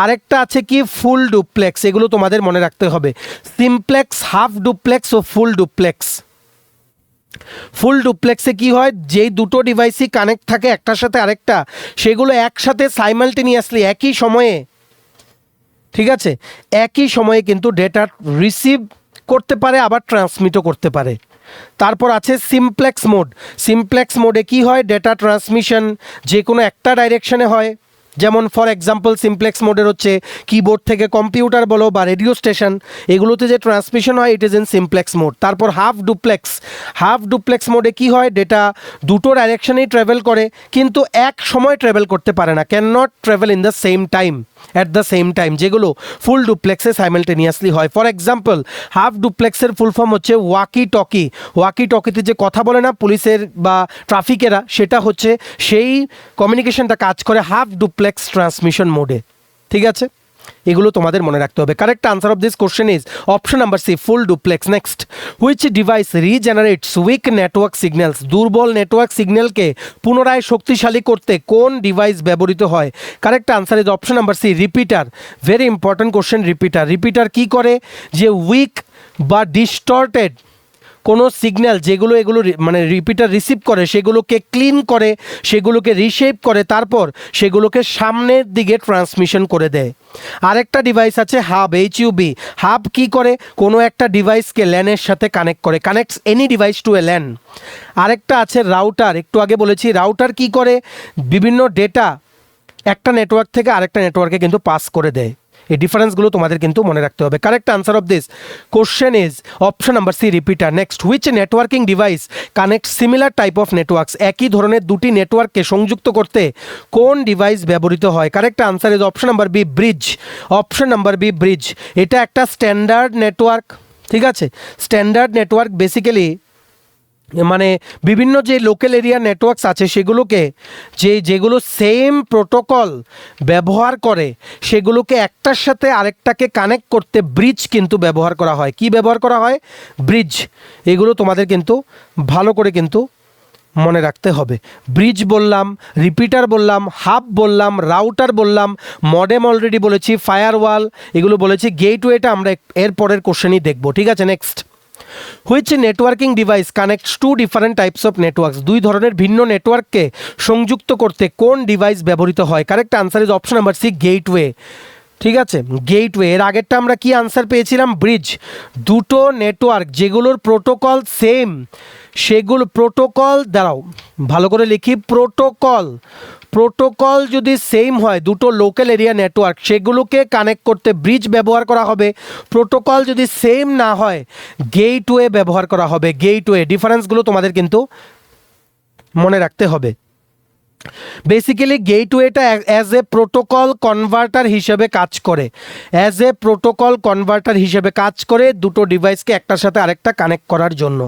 S1: আরেকটা আছে কি ফুল ডুপ্লেক্স। এগুলো তোমাদের মনে রাখতে হবে, সিমপ্লেক্স, হাফ ডুপ্লেক্স ও ফুল ডুপ্লেক্স। ফুল ডুপ্লেক্সে কি হয়, যেই দুটো ডিভাইসই কানেক্ট থাকে একটার সাথে আরেকটা, সেগুলো একসাথে সাইমালটেনিয়াসলি একই সময়ে, ঠিক আছে, একই সময়ে কিন্তু ডেটা রিসিভ করতে পারে, আবার ট্রান্সমিটও করতে পারে। তারপর আছে সিমপ্লেক্স মোড। সিমপ্লেক্স মোডে কি হয়, ডেটা ট্রান্সমিশন যে কোনো একটা ডাইরেকশনে হয়। যেমন ফর এক্সাম্পল সিমপ্লেক্স মোডের হচ্ছে কিবোর্ড থেকে কম্পিউটার বলো বা রেডিও স্টেশন, এগুলোতে যে ট্রান্সমিশন হয়, it is in simplex mode. তারপর হাফ ডুপ্লেক্স, হাফ ডুপ্লেক্স মোডে কি হয়, ডেটা দুটো ডাইরেকশনেই ট্রাভেল করে, কিন্তু এক সময় ট্রাভেল করতে পারে না, can not travel in the same time, at the same time, যেগুলো ফুল ডুপ্লেক্সে সাইমালটেনিয়াসলি হয়। ফর এক্সাম্পল, হাফ ডুপ্লেক্সের ফুল ফর্ম হচ্ছে ওয়াকি টকি। ওয়াকি টকিতে যে কথা বলে না পুলিশের বা ট্রাফিকেরা, সেটা হচ্ছে সেই কমিউনিকেশনটা কাজ করে হাফ ডুপ্লেক্স ট্রান্সমিশন মোডে। ঠিক আছে। এগুলো তোমাদের মনে রাখতে হবে। Correct answer of this question is option number C, full duplex. Next, which device regenerates weak network signals? দুর্বল নেটওয়ার্ক সিগন্যালকে পুনরায় শক্তিশালী করতে কোন ডিভাইস ব্যবহৃত হয়? Correct answer is option number C, repeater. Very important question, repeater. Repeater কী করে? যে উইক বা ডিস্টর্টেড কোনো সিগন্যাল যেগুলো মানে রিপিটার রিসিভ করে সেগুলোকে ক্লিন করে, সেগুলোকে রিশেপ করে, তারপর সেগুলোকে সামনের দিকে ট্রান্সমিশন করে দেয়। আরেকটা ডিভাইস আছে হাব, HUB। হাব কি করে? কোনো একটা ডিভাইসকে ল্যানের সাথে কানেক্ট করে, কানেক্টস এনি ডিভাইস টু এ ল্যান। আরেকটা আছে রাউটার, একটু আগে বলেছি। রাউটার কি করে? বিভিন্ন ডেটা একটা নেটওয়ার্ক থেকে আরেকটা নেটওয়ার্কে কিন্তু পাস করে দেয়। এই ডিফারেন্সগুলো তোমাদের কিন্তু মনে রাখতে হবে। Correct answer of this question is option number C, repeater. Next, which networking device connect similar type of networks? একই ধরনের দুটি নেটওয়ার্ককে সংযুক্ত করতে কোন ডিভাইস ব্যবহৃত হয়? Correct answer is option number B, bridge. Option number B, bridge. এটা একটা স্ট্যান্ডার্ড নেটওয়ার্ক, ঠিক আছে? স্ট্যান্ডার্ড নেটওয়ার্ক বেসিক্যালি মানে বিভিন্ন যে লোকাল এরিয়া নেটওয়ার্কস আছে সেগুলোকে যেগুলো সেম প্রোটোকল ব্যবহার করে সেগুলোকে একটার সাথে আরেকটাকে কানেক্ট করতে ব্রিজ কিন্তু ব্যবহার করা হয়। কি ব্যবহার করা হয়? ব্রিজ। এগুলো তোমাদের কিন্তু ভালো করে কিন্তু মনে রাখতে হবে। ব্রিজ বললাম, রিপিটার বললাম, হাব বললাম, রাউটার বললাম, মডেম অলরেডি বলেছি, ফায়ারওয়াল এগুলো বলেছি, গেটওয়েটা আমরা এর পরের কোশ্চেনই দেখব, ঠিক আছে? Next, which networking device connects two different types of networks? দুই ধরনের ভিন্ন নেটওয়ার্ককে সংযুক্ত করতে কোন ডিভাইস ব্যবহৃত হয়? Correct answer is option number C, gateway. ঠিক আছে, গেটওয়ে। এর আগেরটা আমরা কি আনসার পেয়েছিলাম? ব্রিজ। দুটো নেটওয়ার্ক যেগুলোর প্রোটোকল সেম, সেগুলো প্রোটোকল দ্বারাও ভালো করে লিখি, প্রোটোকল যদি সেম হয় দুটো লোকাল এরিয়া নেটওয়ার্ক সেগুলোকে কানেক্ট করতে ব্রিজ ব্যবহার করা হবে। প্রোটোকল যদি সেম না হয় গেটওয়ে ব্যবহার করা হবে। গেটওয়ে। ডিফারেন্সগুলো তোমাদের কিন্তু মনে রাখতে হবে। বেসিক্যালি গেটওয়েটা অ্যাজ এ প্রোটোকল কনভার্টার হিসেবে কাজ করে, দুটো ডিভাইসকে একটার সাথে আরেকটা কানেক্ট করার জন্য।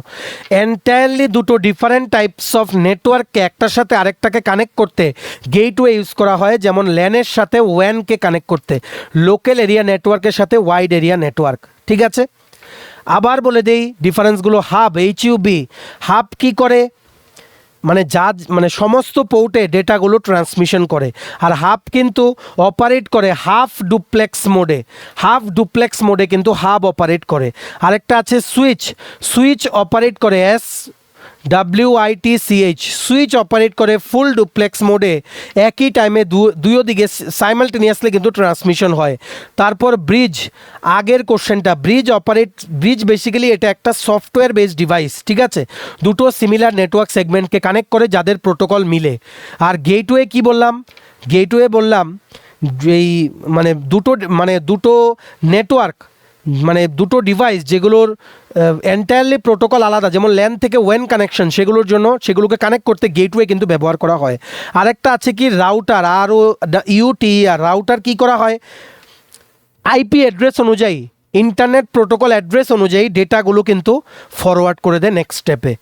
S1: এন্টায়ারলি দুটো ডিফারেন্ট টাইপস অফ নেটওয়ার্ককে একটার সাথে আরেকটাকে কানেক্ট করতে গেটওয়ে ইউজ করা হয়, যেমন ল্যানের সাথে ওয়ানকে কানেক্ট করতে, লোকাল এরিয়া নেটওয়ার্কের সাথে ওয়াইড এরিয়া নেটওয়ার্ক। ঠিক আছে, আবার বলে দেই ডিফারেন্সগুলো। Hub, HUB। হাব কি করে? মানে সমস্ত পোর্টে ডেটাগুলো ট্রান্সমিশন করে। আর হাব কিন্তু অপারেট করে হাফ ডুপ্লেক্স মোডে কিন্তু হাব অপারেট করে। আরেকটা আছে সুইচ অপারেট করে SWITCH। সুইচ অপারেট করে ফুল ডুপ্লেক্স মোডে, একই টাইমে দুই দিকে সাইমালটেনিয়াসলি কিন্তু ট্রান্সমিশন হয়। তারপর ব্রিজ, আগের কোশ্চেনটা, ব্রিজ বেসিক্যালি এটা একটা সফটওয়্যার বেসড ডিভাইস, ঠিক আছে? দুটো সিমিলার নেটওয়ার্ক সেগমেন্টকে কানেক্ট করে যাদের প্রোটোকল মিলে। আর গেটওয়ে কি বললাম? গেটওয়ে বললাম এই দুটো নেটওয়ার্ক দুটো ডিভাইস যেগুলোর এন্টায়ারলি প্রোটোকল আলাদা, যেমন ল্যান থেকে ওয়েন কানেকশন, সেগুলোকে কানেক্ট করতে গেটওয়ে কিন্তু ব্যবহার করা হয়। আরেকটা আছে কি রাউটার, ROUTER। রাউটার কি করা হয়? IP অ্যাড্রেস অনুযায়ী, ইন্টারনেট প্রোটোকল অ্যাড্রেস অনুযায়ী ডেটাগুলো কিন্তু ফরওয়ার্ড করে দেয় নেক্সট স্টেপে।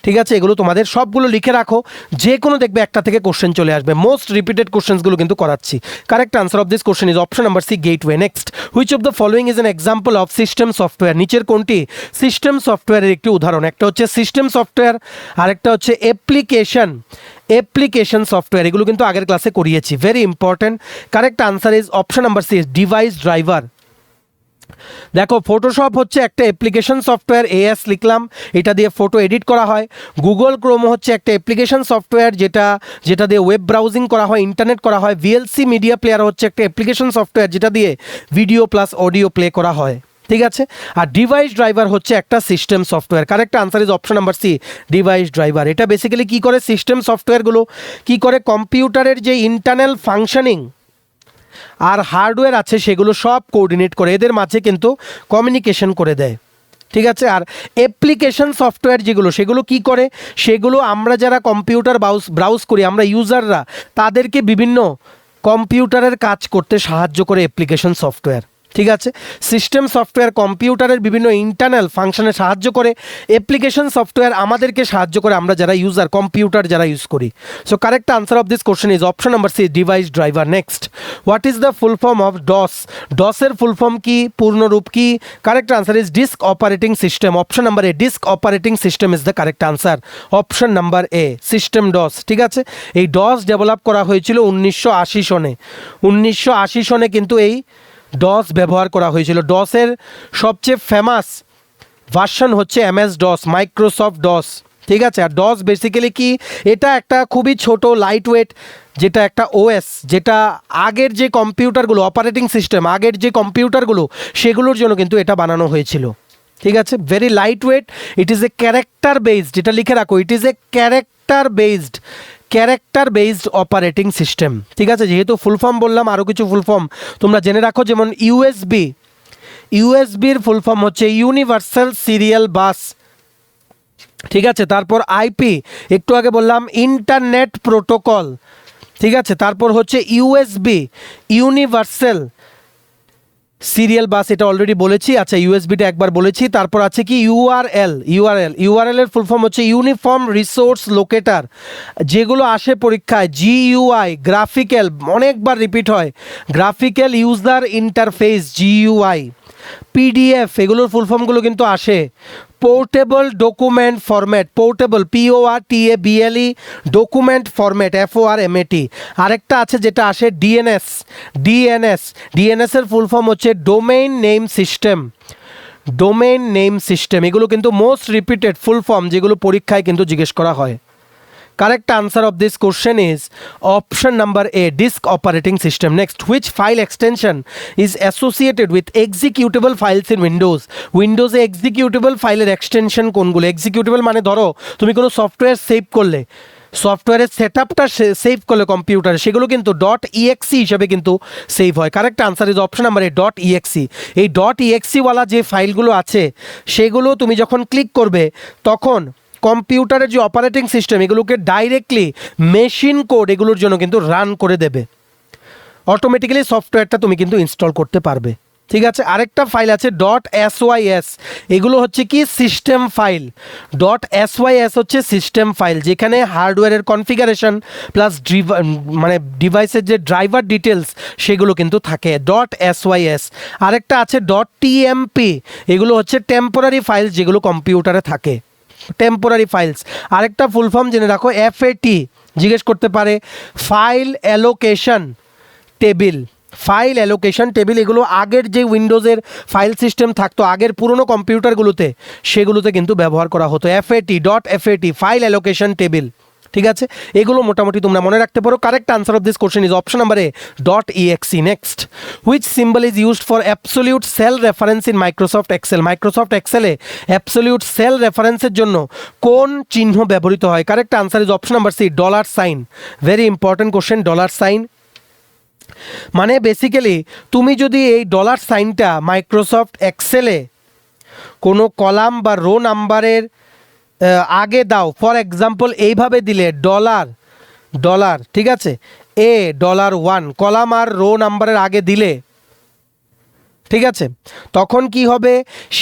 S1: ঠিক আছে, এগুলো তোমাদের সবগুলো লিখে রাখো, যে কোনো দেখবে একটা থেকে কোশ্চেন চলে আসবে। মোস্ট রিপিটেড কোশ্চেনগুলো কিন্তু করাচ্ছি। Correct answer of this question is option number C, gateway. Next, which of the following is an example of system software? নিচের কোনটি সিস্টেম সফটওয়্যারের একটি উদাহরণ? একটা হচ্ছে সিস্টেম সফটওয়্যার, আরেকটা হচ্ছে অ্যাপ্লিকেশন সফটওয়্যার। এগুলো কিন্তু আগের ক্লাসে করিয়েছি, very important. Correct answer is option number C, device driver. দেখো, ফটোশপ হচ্ছে একটা অ্যাপ্লিকেশন সফটওয়্যার, AS লিখলাম, এটা দিয়ে ফটো এডিট করা হয়। গুগল ক্রোম হচ্ছে একটা অ্যাপ্লিকেশন সফটওয়্যার যেটা দিয়ে ওয়েব ব্রাউজিং করা হয়, ইন্টারনেট করা হয়। VLC মিডিয়া প্লেয়ার হচ্ছে একটা অ্যাপ্লিকেশন সফটওয়্যার যেটা দিয়ে ভিডিও প্লাস অডিও প্লে করা হয়। ঠিক আছে, আর ডিভাইস ড্রাইভার হচ্ছে একটা system software. Correct answer is option number C, device driver. এটা বেসিক্যালি কি করে? সিস্টেম সফটওয়্যারগুলো কি করে? কম্পিউটারের যে ইন্টারনাল ফাংশনিং আর হার্ডওয়্যার আছে সেগুলো সব কোঅর্ডিনেট করে, এদের মাঝে কিন্তু কমিউনিকেশন করে দেয়। ঠিক আছে, আর অ্যাপ্লিকেশন সফটওয়্যার সেগুলো কি করে? সেগুলো আমরা যারা কম্পিউটার ব্রাউজ করি, আমরা ইউজাররা, তাদেরকে বিভিন্ন কম্পিউটারের কাজ করতে সাহায্য করে অ্যাপ্লিকেশন সফটওয়্যার। ঠিক আছে, সিস্টেম সফটওয়্যার কম্পিউটারের বিভিন্ন ইন্টারনাল ফাংশনে সাহায্য করে, অ্যাপ্লিকেশন সফটওয়্যার আমাদেরকে সাহায্য করে আমরা যারা ইউজার, কম্পিউটার যারা ইউজ করি। So correct answer of this question is option number C, device driver. Next, what is the full form of DOS? ডসের ফুল ফর্ম কি, পূর্ণরূপ কি? Correct answer is disk operating system. Option number A, disk operating system is the correct answer. Option number A, system DOS. ঠিক আছে, এই ডস ডেভেলপ করা হয়েছিল 1980 সনে। 1980 সনে কিন্তু এই ডস ব্যবহার করা হয়েছিল। ডসের সবচেয়ে ফেমাস ভার্সন হচ্ছে MS ডস, মাইক্রোসফট ডস। ঠিক আছে, আর ডস বেসিক্যালি কি, এটা একটা খুবই ছোট লাইট ওয়েট, যেটা একটা OS, যেটা আগের যে কম্পিউটারগুলো, অপারেটিং সিস্টেম আগের যে কম্পিউটারগুলো সেগুলোর জন্য কিন্তু এটা বানানো হয়েছিল। ঠিক আছে, very light weight, it is a character based, যেটা লিখে রাখো, it is a character based operating system. ঠিক আছে, যেহেতু ফুল ফর্ম বললাম, আরও কিছু ফুল ফর্ম তোমরা জেনে রাখো, যেমন ইউএসবির ফুল ফর্ম হচ্ছে ইউনিভার্সাল সিরিয়াল বাস। ঠিক আছে, তারপর IP, একটু আগে বললাম ইন্টারনেট প্রোটোকল। ঠিক আছে, তারপর হচ্ছে USB, ইউনিভার্সাল সিরিয়াল বাস, এটা অলরেডি বলেছি। আচ্ছা, ইউএসবিটা একবার বলেছি। তারপর আছে কি ইউআরএল এর ফুল ফর্ম হচ্ছে ইউনিফর্ম রিসোর্স লোকেটার, যেগুলো আসে পরীক্ষায়। GUI, গ্রাফিক্যাল, অনেকবার রিপিট হয়, graphical user interface, GUI। PDF, এগুলোর ফুল ফর্মগুলো কিন্তু আসে। Portable document format, portable PORTABLE, document format FORMAT। আরেকটা আছে যেটা আসে DNS এর ফুল ফর্ম হচ্ছে ডোমেইন নেম সিস্টেম। এগুলো কিন্তু মোস্ট রিপিটেড ফুল ফর্ম, যেগুলো পরীক্ষায় কিন্তু জিজ্ঞেস করা হয়। Correct answer of this question is option number A, disk operating system. Next, which file extension is associated with executable files in Windows? Windows A executable ফাইলের এক্সটেনশন কোনগুলো? এক্সিকিউটেবল মানে ধরো তুমি কোনো সফটওয়্যার সেভ করলে, সফটওয়্যারের সেটআপটা সেভ করলে কম্পিউটারে, সেগুলো কিন্তু .exe হিসেবে কিন্তু সেভ হয়। Correct answer is option number A, .exe। এই .exe ওয়ালা যে ফাইলগুলো আছে, সেগুলো তুমি যখন ক্লিক করবে, তখন কম্পিউটারের যে অপারেটিং সিস্টেম, এগুলোকে ডাইরেক্টলি মেশিন কোড এগুলোর জন্য কিন্তু রান করে দেবে, অটোমেটিক্যালি সফটওয়্যারটা তুমি কিন্তু ইনস্টল করতে পারবে। ঠিক আছে, আরেকটা ফাইল আছে .sys, এগুলো হচ্ছে কি সিস্টেম ফাইল। .sys হচ্ছে সিস্টেম ফাইল, যেখানে হার্ডওয়্যারের কনফিগারেশন প্লাস মানে ডিভাইসের যে ড্রাইভার ডিটেলস সেগুলো কিন্তু থাকে। .sys। আরেকটা আছে .tmp, এগুলো হচ্ছে টেম্পোরারি ফাইলস, যেগুলো কম্পিউটারে থাকে, টেম্পোরারি ফাইলস। আরেকটা ফুল ফর্ম জেনে রাখো, FAT, জিজ্ঞেস করতে পারে, ফাইল অ্যালোকেশন টেবিল। এগুলো আগের যে উইন্ডোজের ফাইল সিস্টেম থাকতো, আগের পুরনো কম্পিউটারগুলোতে, সেগুলোতে কিন্তু ব্যবহার করা হতো। FAT, file allocation table. ঠিক আছে, এগুলো মোটামুটি তোমরা মনে রাখতে পারো। Correct answer of this question is option number A, .exe। Next, which symbol is used for absolute cell reference in Microsoft Excel? Microsoft এক্সেলে অ্যাবসোলিউট সেল রেফারেন্সের জন্য কোন চিহ্ন ব্যবহৃত হয়? Correct answer is option number C, $। Very important question, $। মানে বেসিক্যালি তুমি যদি এই $সাইনটা মাইক্রোসফট এক্সেলে কোনো কলাম বা রো নাম্বারের আগে দাও, ফর এক্সাম্পল এইভাবে দিলে ডলার, ঠিক আছে, $1 কলাম আর রো নাম্বারের আগে দিলে, ঠিক আছে, তখন কি হবে,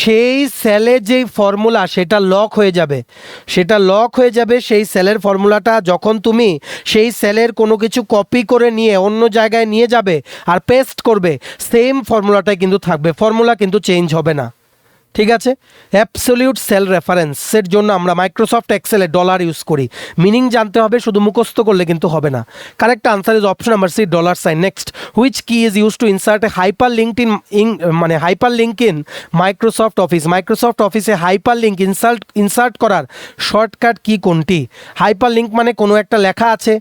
S1: সেই সেলে যেই ফর্মুলা সেটা লক হয়ে যাবে, সেই সেলের ফর্মুলাটা যখন তুমি সেই সেলের কোনো কিছু কপি করে নিয়ে অন্য জায়গায় নিয়ে যাবে আর পেস্ট করবে, সেম ফর্মুলাটাই কিন্তু থাকবে, ফর্মুলা কিন্তু চেঞ্জ হবে না। ঠিক আছে, অ্যাবসোলিউট সেল রেফারেন্সের জন্য আমরা মাইক্রোসফট এক্সেলে $ইউজ করি। মিনিং জানতে হবে, শুধু মুখস্থ করলে কিন্তু হবে না। Correct answer is option number C, $। Next, which key is use to insert a hyperlink in Microsoft Office? Microsoft অফিসে হাইপার লিঙ্ক ইনসার্ট করার শর্টকাট কি কোনটি? হাইপার লিঙ্ক মানে কোনো একটা লেখা আছে,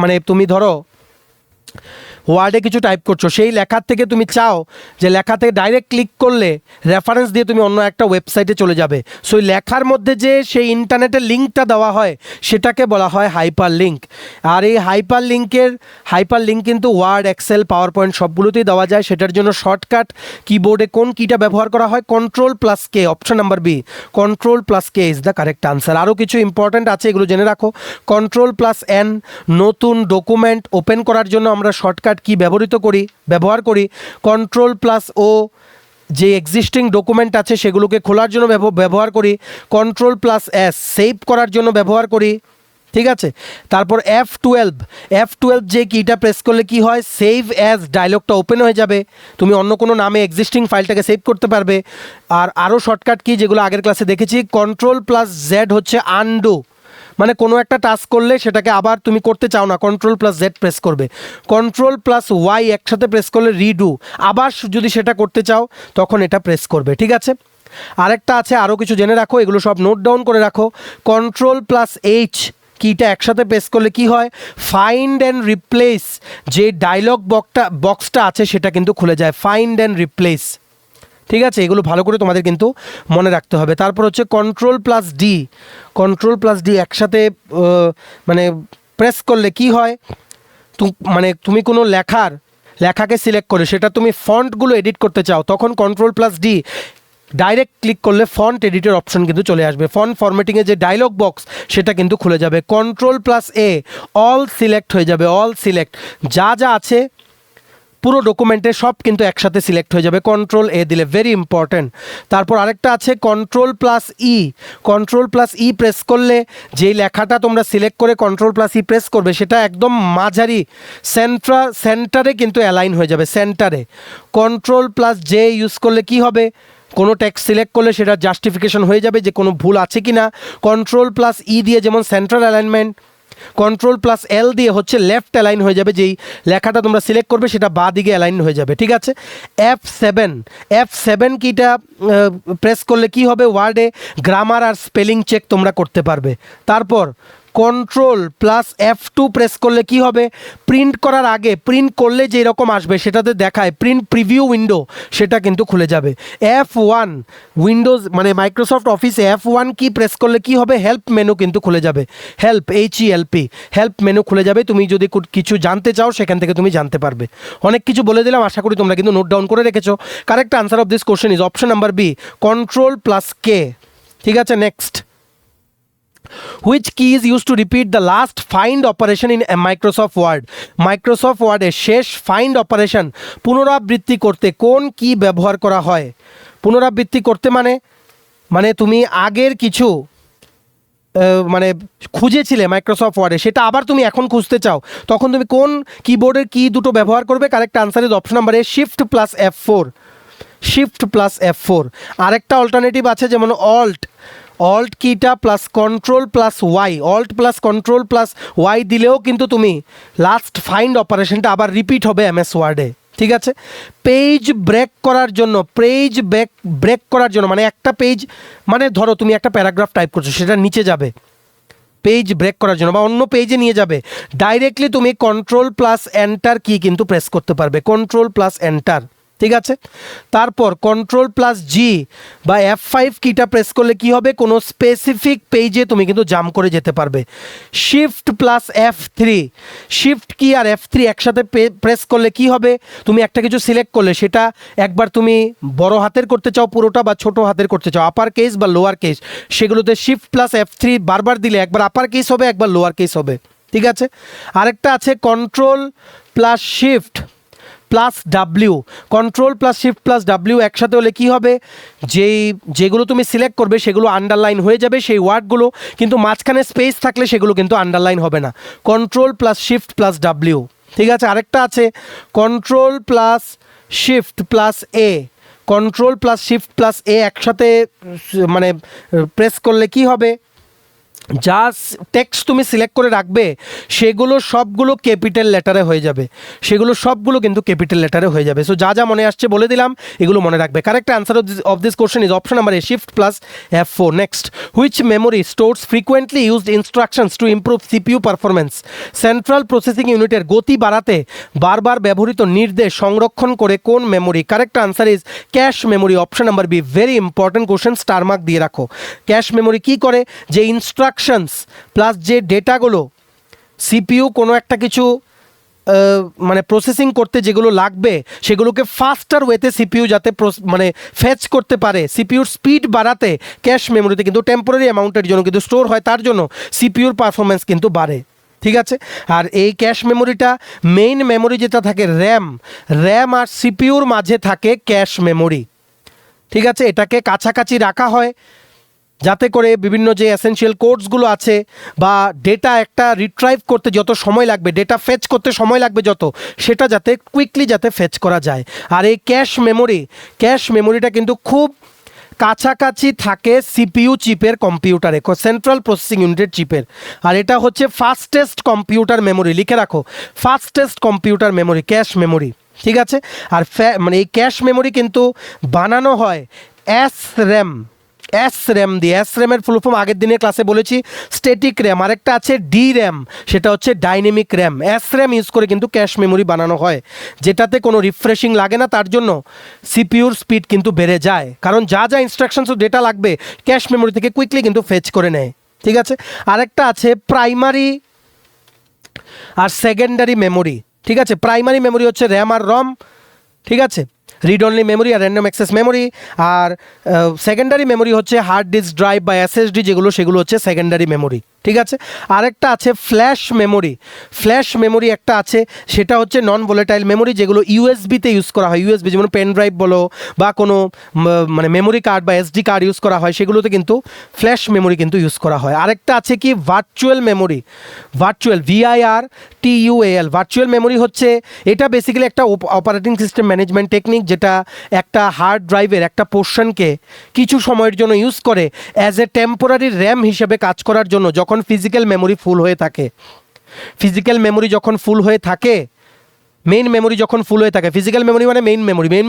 S1: মানে তুমি ধরো ওয়ার্ডে কিছু টাইপ করছো, সেই লেখার থেকে তুমি চাও যে লেখা থেকে ডাইরেক্ট ক্লিক করলে রেফারেন্স দিয়ে তুমি অন্য একটা ওয়েবসাইটে চলে যাবে, সো এই লেখার মধ্যে যে সেই ইন্টারনেটের লিঙ্কটা দেওয়া হয় সেটাকে বলা হয় হাইপার লিঙ্ক। আর এই হাইপার লিঙ্ক কিন্তু ওয়ার্ড, এক্সেল, পাওয়ার পয়েন্ট সবগুলোতেই দেওয়া যায়। সেটার জন্য শর্টকাট কিবোর্ডে কোন কিটা ব্যবহার করা হয়? Ctrl+K, option number B, Ctrl+K is the correct answer. আরও কিছু ইম্পর্ট্যান্ট আছে, এগুলো জেনে রাখো। Ctrl+N, নতুন ডকুমেন্ট ওপেন করার জন্য আমরা শর্টকাট শর্টকাট কি ব্যবহার করি কন্ট্রোল প্লাস ও, যে এক্সিস্টিং ডকুমেন্ট আছে সেগুলোকে খোলার জন্য ব্যবহার করি কন্ট্রোল প্লাস এস, সেভ করার জন্য ব্যবহার করি, ঠিক আছে। তারপর F12 যে কিটা প্রেস করলে কি হয়, সেভ অ্যাজ ডায়লগটা ওপেন হয়ে যাবে, তুমি অন্য কোনো নামে এক্সিস্টিং ফাইলটাকে সেভ করতে পারবে। আর আরও শর্টকাট কি যেগুলো আগের ক্লাসে দেখেছি, কন্ট্রোল প্লাস জেড হচ্ছে আনডু, মানে কোনো একটা টাস্ক করলে সেটাকে আবার তুমি করতে চাও না, কন্ট্রোল প্লাস জেড প্রেস করবে। কন্ট্রোল প্লাস ওয়াই একসাথে প্রেস করলে রিডু, আবার যদি সেটা করতে চাও তখন এটা প্রেস করবে, ঠিক আছে। আরেকটা আছে, আরও কিছু জেনে রাখো, এগুলো সব নোট ডাউন করে রাখো। কন্ট্রোল প্লাস এইচ কিটা একসাথে প্রেস করলে কি হয়, ফাইন্ড অ্যান্ড রিপ্লেস যে ডায়লগ বক্সটা আছে সেটা কিন্তু খুলে যায়, ফাইন্ড অ্যান্ড রিপ্লেস, ঠিক আছে। এগুলো ভালো করে তোমাদের কিন্তু মনে রাখতে হবে। তারপর হচ্ছে কন্ট্রোল প্লাস ডি একসাথে মানে প্রেস করলে কি হয়, মানে তুমি কোনো লেখাকে সিলেক্ট করে সেটা তুমি ফন্টগুলো এডিট করতে চাও, তখন control plus D direct click করলে ফন্ট এডিটের অপশন কিন্তু চলে আসবে, ফন্ট ফরম্যাটিংয়ে যে ডায়লগ বক্স সেটা কিন্তু খুলে যাবে। কন্ট্রোল প্লাস এ অল সিলেক্ট হয়ে যাবে, অল সিলেক্ট যা আছে পুরো ডকুমেন্টে সব কিন্তু একসাথে সিলেক্ট হয়ে যাবে, কন্ট্রোল এ দিলে, ভেরি ইম্পর্ট্যান্ট। তারপর আরেকটা আছে কন্ট্রোল প্লাস ই প্রেস করলে যেই লেখাটা তোমরা সিলেক্ট করে কন্ট্রোল প্লাস ই প্রেস করবে সেটা একদম মাঝারি সেন্টারে কিন্তু অ্যালাইন হয়ে যাবে, সেন্টারে। কন্ট্রোল প্লাস জে ইউজ করলে কি হবে, কোনো টেক্সট সিলেক্ট করলে সেটা জাস্টিফিকেশন হয়ে যাবে যে কোনো ভুল আছে কি না। কন্ট্রোল প্লাস ই দিয়ে যেমন central alignment, control plus L দিয়ে হচ্ছে লেফট অ্যালাইন হয়ে যাবে, যেই লেখাটা তোমরা সিলেক্ট করবে সেটা বাঁ দিকে অ্যালাইন হয়ে যাবে, ঠিক আছে। F7 কিটা প্রেস করলে কি হবে, ওয়ার্ডে গ্রামার আর স্পেলিং চেক তোমরা করতে পারবে। তারপর কন্ট্রোল প্লাস F2 প্রেস করলে কি হবে, প্রিন্ট করার আগে প্রিন্ট করলে যেই রকম আসবে সেটাতে দেখায় প্রিন্ট প্রিভিউ উইন্ডো, সেটা কিন্তু খুলে যাবে। F1 উইন্ডোজ মানে মাইক্রোসফট অফিসে F1 কি প্রেস করলে কি হবে, হেল্প মেনু কিন্তু খুলে যাবে, হেল্প মেনু খুলে যাবে, তুমি যদি কিছু জানতে চাও সেখান থেকে তুমি জানতে পারবে। অনেক কিছু বলে দিলাম, আশা করি তোমরা কিন্তু নোট ডাউন করে রেখেছো। Correct answer of this question is option number B, control plus K, ঠিক আছে। Next, which key is used to repeat the last find operation in Microsoft Word? Microsoft Word এর শেষ ফাইন্ড অপারেশন পুনরাবৃত্তি করতে কোন কি ব্যবহার করা হয়? পুনরাবৃত্তি করতে মানে তুমি আগের কিছু মানে খুঁজেছিলে মাইক্রোসফট ওয়ার্ডে, সেটা আবার তুমি এখন খুঁজতে চাও, তখন তুমি কোন কিবোর্ডের কি দুটো ব্যবহার করবে? Correct answer is option number A, shift plus F4। আরেকটা অল্টারনেটিভ আছে যেমন অল্ট কিটা প্লাস কন্ট্রোল প্লাস ওয়াই দিলেও কিন্তু তুমি লাস্ট ফাইন্ড অপারেশনটা আবার রিপিট হবে এমএস ওয়ার্ডে, ঠিক আছে। পেজ ব্রেক করার জন্য মানে একটা পেজ, মানে ধরো তুমি একটা প্যারাগ্রাফ টাইপ করছো, সেটা নিচে যাবে, পেজ ব্রেক করার জন্য বা অন্য পেজে নিয়ে যাবে, ডাইরেক্টলি তুমি কন্ট্রোল প্লাস এন্টার কি কিন্তু প্রেস করতে পারবে, কন্ট্রোল প্লাস এন্টার, ঠিক আছে। তারপর কন্ট্রোল প্লাস জি বা F5 কিটা প্রেস করলে কি হবে, কোনো স্পেসিফিক পেজে তুমি কিন্তু জাম্প করে যেতে পারবে। শিফট প্লাস শিফট কি আর F3 একসাথে প্রেস করলে কি হবে, তুমি একটা কিছু সিলেক্ট করলে সেটা একবার তুমি বড় হাতের করতে চাও পুরোটা বা ছোট হাতের করতে চাও, আপার কেস বা লোয়ার কেস, সেগুলোতে শিফট প্লাস F3 বারবার দিলে একবার আপার কেস হবে একবার লোয়ার কেস হবে, ঠিক আছে। আরেকটা আছে control plus shift plus W, control plus shift plus W একসাথে হলে কি হবে, যেগুলো তুমি সিলেক্ট করবে সেগুলো আন্ডারলাইন হয়ে যাবে সেই ওয়ার্ডগুলো, কিন্তু মাঝখানে স্পেস থাকলে সেগুলো কিন্তু আন্ডারলাইন হবে না, control plus shift plus W, ঠিক আছে। আরেকটা আছে কন্ট্রোল প্লাস শিফট প্লাস এ একসাথে মানে প্রেস করলে কি হবে, যা টেক্সট তুমি সিলেক্ট করে রাখবে সেগুলো সবগুলো ক্যাপিটাল লেটারে হয়ে যাবে, সো যা মনে আসছে বলে দিলাম, এগুলো মনে রাখবে। Correct answer of this question is option number A, shift plus F4। Next, which memory stores frequently used instructions to improve CPU performance? Central processing ইউনিটের গতি বাড়াতে বারবার ব্যবহৃত নির্দেশ সংরক্ষণ করে কোন memory? Correct answer is cache memory, option number B. Very important question, star mark দিয়ে রাখো। ক্যাশ মেমোরি কি করে, যে ইনস্ট্রাকশনস প্লাস যে ডেটাগুলো সিপিইউ কোনো একটা কিছু মানে প্রসেসিং করতে যেগুলো লাগবে সেগুলোকে ফাস্টার ওয়েতে সিপিইউ যাতে মানে ফেচ করতে পারে, সিপিইউর স্পিড বাড়াতে ক্যাশ মেমোরিতে কিন্তু টেম্পোরারি অ্যামাউন্টের জন্য কিন্তু স্টোর হয়, তার জন্য সিপিইউর পারফরমেন্স কিন্তু বাড়ে, ঠিক আছে। আর এই ক্যাশ মেমোরিটা মেইন মেমোরি যেটা থাকে র্যাম আর সিপিইউর মাঝে থাকে ক্যাশ মেমোরি। ঠিক আছে, এটাকে কাছাকাছি রাখা হয় যাতে করে বিভিন্ন যে এসেনশিয়াল কোডসগুলো আছে বা ডেটা একটা রিট্রাইভ করতে যত সময় লাগবে, ডেটা ফেচ করতে সময় লাগবে যত, সেটা যাতে কুইকলি যাতে ফেচ করা যায়। আর এই ক্যাশ মেমোরিটা কিন্তু খুব কাছাকাছি থাকে সিপিইউ চিপের কম্পিউটারে, সেন্ট্রাল প্রসেসিং ইউনিটের চিপের। আর এটা হচ্ছে ফাস্টেস্ট কম্পিউটার মেমোরি, লিখে রাখো, fastest computer memory cache memory. ঠিক আছে। আর মানে এই ক্যাশ মেমোরি কিন্তু বানানো হয় এস র্যাম দিয়ে। এস র্যামের ফুল ফর্ম আগের দিনের ক্লাসে বলেছি, স্ট্যাটিক র্যাম। আরেকটা আছে ডি র্যাম, সেটা হচ্ছে dynamic RAM. S RAM use করে কিন্তু ক্যাশ মেমোরি বানানো হয়, যেটাতে কোনো রিফ্রেশিং লাগে না, তার জন্য সিপিইউর স্পিড কিন্তু বেড়ে যায়, কারণ যা যা ইনস্ট্রাকশনস ও ডেটা লাগবে ক্যাশ মেমোরি থেকে কুইকলি কিন্তু ফেচ করে নেয়। ঠিক আছে। আরেকটা আছে প্রাইমারি আর সেকেন্ডারি মেমোরি। ঠিক আছে, প্রাইমারি মেমোরি হচ্ছে র্যাম আর রম। ঠিক আছে, রিড অনলি মেমোরি আর র্যান্ডম অ্যাক্সেস মেমোরি। আর সেকেন্ডারি মেমোরি হচ্ছে হার্ড ডিস্ক ড্রাইভ বা এসএসডি, সেগুলো হচ্ছে সেকেন্ডারি মেমোরি। ঠিক আছে। আরেকটা আছে ফ্ল্যাশ মেমোরি একটা আছে, সেটা হচ্ছে নন ভোলেটাইল মেমোরি, যেগুলো ইউএসবিতে ইউজ করা হয়। ইউএসবি যেমন পেন ড্রাইভ বলো বা কোনো মানে মেমোরি কার্ড বা এসডি কার্ড ইউজ করা হয়, সেগুলোতে কিন্তু ফ্ল্যাশ মেমোরি কিন্তু ইউজ করা হয়। আরেকটা আছে কি virtual memory, VIRTUAL। Virtual memory হচ্ছে, এটা বেসিক্যালি একটা অপারেটিং সিস্টেম ম্যানেজমেন্ট টেকনিক, যেটা একটা হার্ড ড্রাইভের একটা পোর্শনকে কিছু সময়ের জন্য ইউজ করে অ্যাজ এ টেম্পোরারি র্যাম হিসেবে কাজ করার জন্য, যখন ফিজিক্যাল মেমোরি ফুল হয়ে থাকে। ফিজিক্যাল মেমোরি যখন ফুল হয়ে থাকে, মেইন মেমোরি যখন ফুল হয়ে থাকে, ফিজিক্যাল মেমোরি মানে মেইন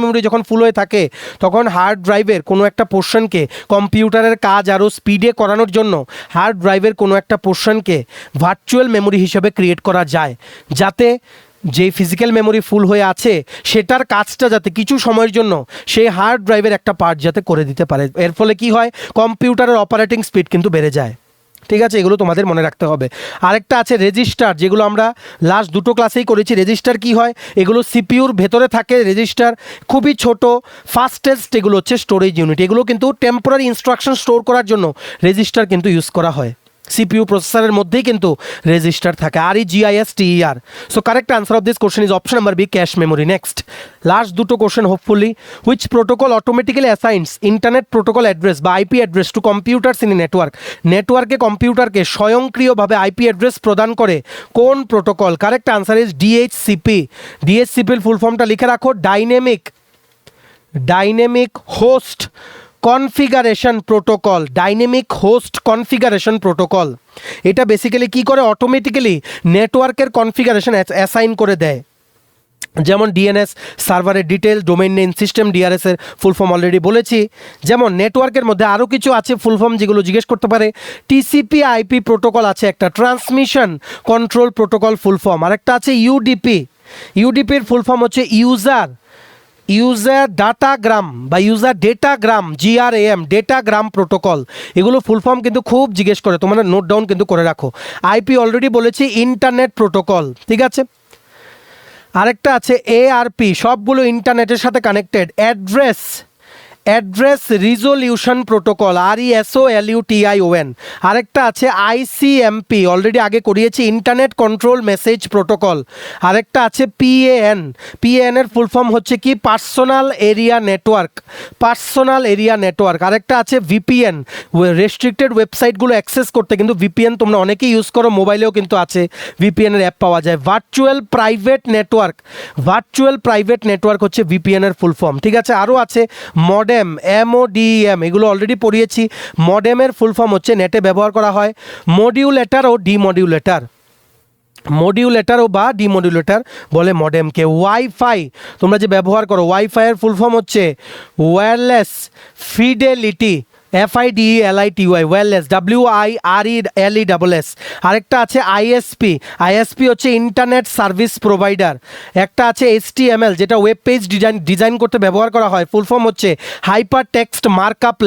S1: মেমোরি যখন ফুল হয়ে থাকে, তখন হার্ড ড্রাইভের কোনো একটা পোর্শনকে কম্পিউটারের কাজ আরও স্পিডে করানোর জন্য হার্ড ড্রাইভের কোনো একটা পোর্শনকে ভার্চুয়াল মেমোরি হিসেবে ক্রিয়েট করা যায়, যাতে যে ফিজিক্যাল মেমোরি ফুল হয়ে আছে সেটার কাজটা যাতে কিছু সময়ের জন্য সেই হার্ড ড্রাইভের একটা পার্ট যাতে করে দিতে পারে। এর ফলে কি হয়, কম্পিউটারের অপারেটিং স্পিড কিন্তু বেড়ে যায়। ঠিক আছে, এগুলো তোমাদের মনে রাখতে হবে। আরেকটা আছে রেজিস্টার, যেগুলো আমরা লাস্ট দুটো ক্লাসেই করেছি। রেজিস্টার কি হয়, এগুলো সিপিইউর ভেতরে থাকে। রেজিস্টার খুবই ছোট, ফাস্টেস্ট, এগুলো হচ্ছে স্টোরেজ ইউনিট। এগুলো কিন্তু টেম্পোরারি ইনস্ট্রাকশন স্টোর করার জন্য রেজিস্টার কিন্তু ইউজ করা হয়। সিপিইউ প্রসেসরের মধ্যেই কিন্তু রেজিস্টার থাকে, REGISTER। So correct answer of this question is option number B, cache memory. Next last দুটো question hopefully, which protocol automatically assigns internet protocol address বা IP address to computers in network. নেটওয়ার্কে কম্পিউটারকে স্বয়ংক্রিয়ভাবে IP অ্যাড্রেস প্রদান করে কোন protocol? Correct answer is DHCP। DHCP এর ফুল ফর্মটা লিখে রাখো, ডাইনামিক হোস্ট কনফিগারেশন প্রোটোকল। এটা বেসিক্যালি কি করে, অটোমেটিক্যালি নেটওয়ার্কের কনফিগারেশন অ্যাসাইন করে দেয়। যেমন DNS সার্ভারের detail, domain name system, DRS এর ফুল ফর্ম অলরেডি বলেছি। যেমন নেটওয়ার্কের মধ্যে আরও কিছু আছে ফুল ফর্ম, যেগুলো জিজ্ঞেস করতে পারে। TCP/IP প্রোটোকল আছে একটা, transmission control protocol full form. আরেকটা আছে ইউডিপির ফুল ফর্ম হচ্ছে ইউজার ডাটাগ্রাম বা ইউজার ডেটাগ্রাম, GRAM, ডেটাগ্রাম প্রোটোকল। এগুলো ফুল ফর্ম কিন্তু খুব জিজ্ঞেস করে, তোমরা নোট ডাউন কিন্তু করে রাখো। IP অলরেডি বলেছি, ইন্টারনেট প্রোটোকল। ঠিক আছে। আরেকটা আছে ARP, সবগুলো ইন্টারনেটের সাথে connected. Address resolution protocol, RESOLUTION। আরেকটা আছে ICMP, অলরেডি আগে করিয়েছি, ইন্টারনেট কন্ট্রোল মেসেজ প্রোটোকল। আরেকটা আছে PAN এর ফুল ফর্ম হচ্ছে কি, পার্সোনাল এরিয়া নেটওয়ার্ক। আরেকটা আছে VPN, রেস্ট্রিক্টেড ওয়েবসাইটগুলো অ্যাক্সেস করতে কিন্তু VPN তোমরা অনেকেই ইউজ করো, মোবাইলেও কিন্তু আছে, VPN এর অ্যাপ পাওয়া যায়। ভার্চুয়াল প্রাইভেট নেটওয়ার্ক হচ্ছে VPN এর ফুল ফর্ম। ঠিক আছে। আরও আছে MODEM, এগুলো অলরেডি পড়িয়েছি। মডেমের ফুল ফর্ম হচ্ছে, নেটে ব্যবহার করা হয় মডিউলেটর ও ডিমডিউলেটর বলে মডেমকে। ওয়াইফাই তোমরা যে ব্যবহার করো, ওয়াইফাইয়ের ফুল ফর্ম হচ্ছে wireless fidelity, FIDELITY, wireless, WIRELESS। আরেকটা আছে ISP হচ্ছে ইন্টারনেট সার্ভিস প্রোভাইডার। একটা আছে HTML, যেটা ওয়েব পেজ ডিজাইন করতে ব্যবহার করা হয়, ফুল ফর্ম হচ্ছে হাইপার টেক্সট মার্কআপ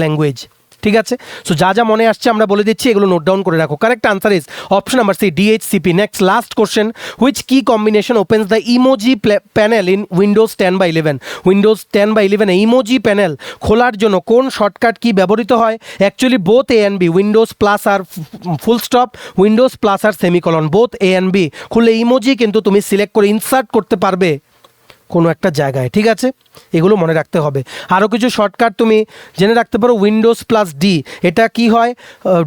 S1: ল্যাঙ্গুয়েজ। ঠিক আছে, সো যা যা মনে আসছে আমরা বলে দিচ্ছি, এগুলো নোট ডাউন করে রাখো। Correct answer is option number C, DHCP। Next last question, which key combination opens the emoji panel in Windows 10/11? Windows 10/11 emoji panel খোলার জন্য কোন শর্টকাট কি ব্যবহৃত হয়? Actually both A and B, Windows plus আর ফুল স্টপ, উইন্ডোজ প্লাস আর semicolon, both A and B খুললে ইমোজি কিন্তু তুমি সিলেক্ট করে ইনসার্ট করতে পারবে কোনো একটা জায়গায়, ঠিক আছে, এগুলো মনে রাখতে হবে। আরও কিছু শর্টকাট তুমি জেনে রাখতে পারো, উইন্ডোজ প্লাস ডি, এটা কি হয়,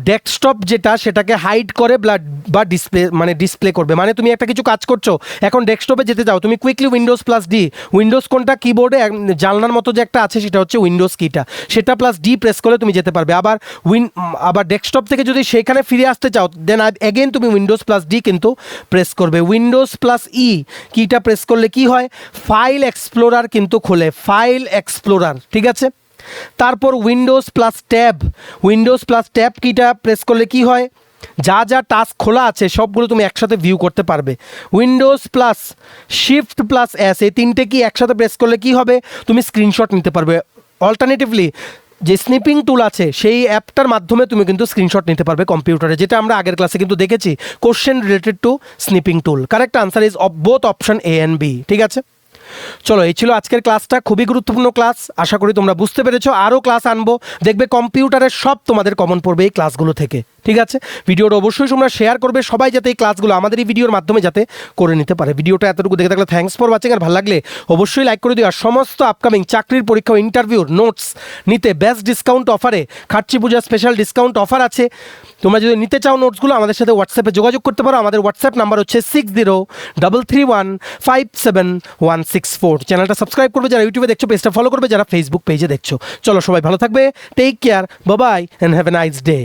S1: ডেস্কটপ যেটা সেটাকে হাইড করে বা ডিসপ্লে করবে। মানে তুমি একটা কিছু কাজ করছো, এখন ডেস্কটপে যেতে চাও, তুমি quickly Windows plus D, Windows কোনটা কিবোর্ডে জানলার মতো যে একটা আছে সেটা হচ্ছে উইন্ডোজ কিটা, সেটা প্লাস ডি প্রেস করলে তুমি যেতে পারবে। আবার ডেস্কটপ থেকে যদি সেখানে ফিরে আসতে চাও, দেন অ্যাগেন তুমি উইন্ডোজ প্লাস ডি কিন্তু প্রেস করবে। উইন্ডোজ প্লাস ই কিটা প্রেস করলে কি হয়, ফাইল এক্সপ্লোরার কিন্তু খোলে, ফাইল এক্সপ্লোরার, ঠিক আছে। তারপর Windows plus tab, Windows plus tab কিটা প্রেস করলে কি হয়, যা যা টাস্ক খোলা আছে সবগুলো তুমি একসাথে ভিউ করতে পারবে। Windows plus shift plus S, এই তিনটে কি একসাথে প্রেস করলে কি হবে, তুমি স্ক্রিনশট নিতে পারবে। অল্টারনেটিভলি যে স্নিপিং টুল আছে সেই অ্যাপটার মাধ্যমে তুমি কিন্তু স্ক্রিনশট নিতে পারবে কম্পিউটারে, যেটা আমরা আগের ক্লাসে কিন্তু দেখেছি, question related to snipping tool. Correct answer is both option A and B, ঠিক আছে। চলো, এই ছিল আজকের ক্লাসটা, খুবই গুরুত্বপূর্ণ ক্লাস, আশা করি তোমরা বুঝতে পেরেছো। আরও ক্লাস আনবো, দেখবে কম্পিউটারের সব তোমাদের কমন পড়বে এই ক্লাসগুলো থেকে, ঠিক আছে। ভিডিওটা অবশ্যই তোমরা শেয়ার করবে, সবাই যাতে এই ক্লাসগুলো আমাদের এই ভিডিওর মাধ্যমে যাতে করে নিতে পারে। ভিডিওটা এতটুকু দেখে থাকলে থ্যাঙ্কস ফর ওয়াচিং, আর ভালো লাগলে অবশ্যই লাইক করে দিও। আর সমস্ত আপকামিং চাকরির পরীক্ষা ও ইন্টারভিউর নোটস নিতে বেস্ট ডিসকাউন্ট অফারে, খাট্টি পূজা স্পেশাল ডিসকাউন্ট অফার আছে। তোমরা যদি নিতে চাও নোটসগুলো, আমাদের সাথে হোয়াটসঅ্যাপে যোগাযোগ করতে পারো। আমাদের হোয়াটসঅ্যাপ নাম্বার হচ্ছে 6033157164। চ্যানেলটা সাবস্ক্রাইব করবে যারা ইউটিউবে দেখছো, পেজটা ফলো করবে যারা ফেসবুক পেজে দেখছো। চলো, সবাই ভালো থাকবে, take care, bye bye and have a nice day.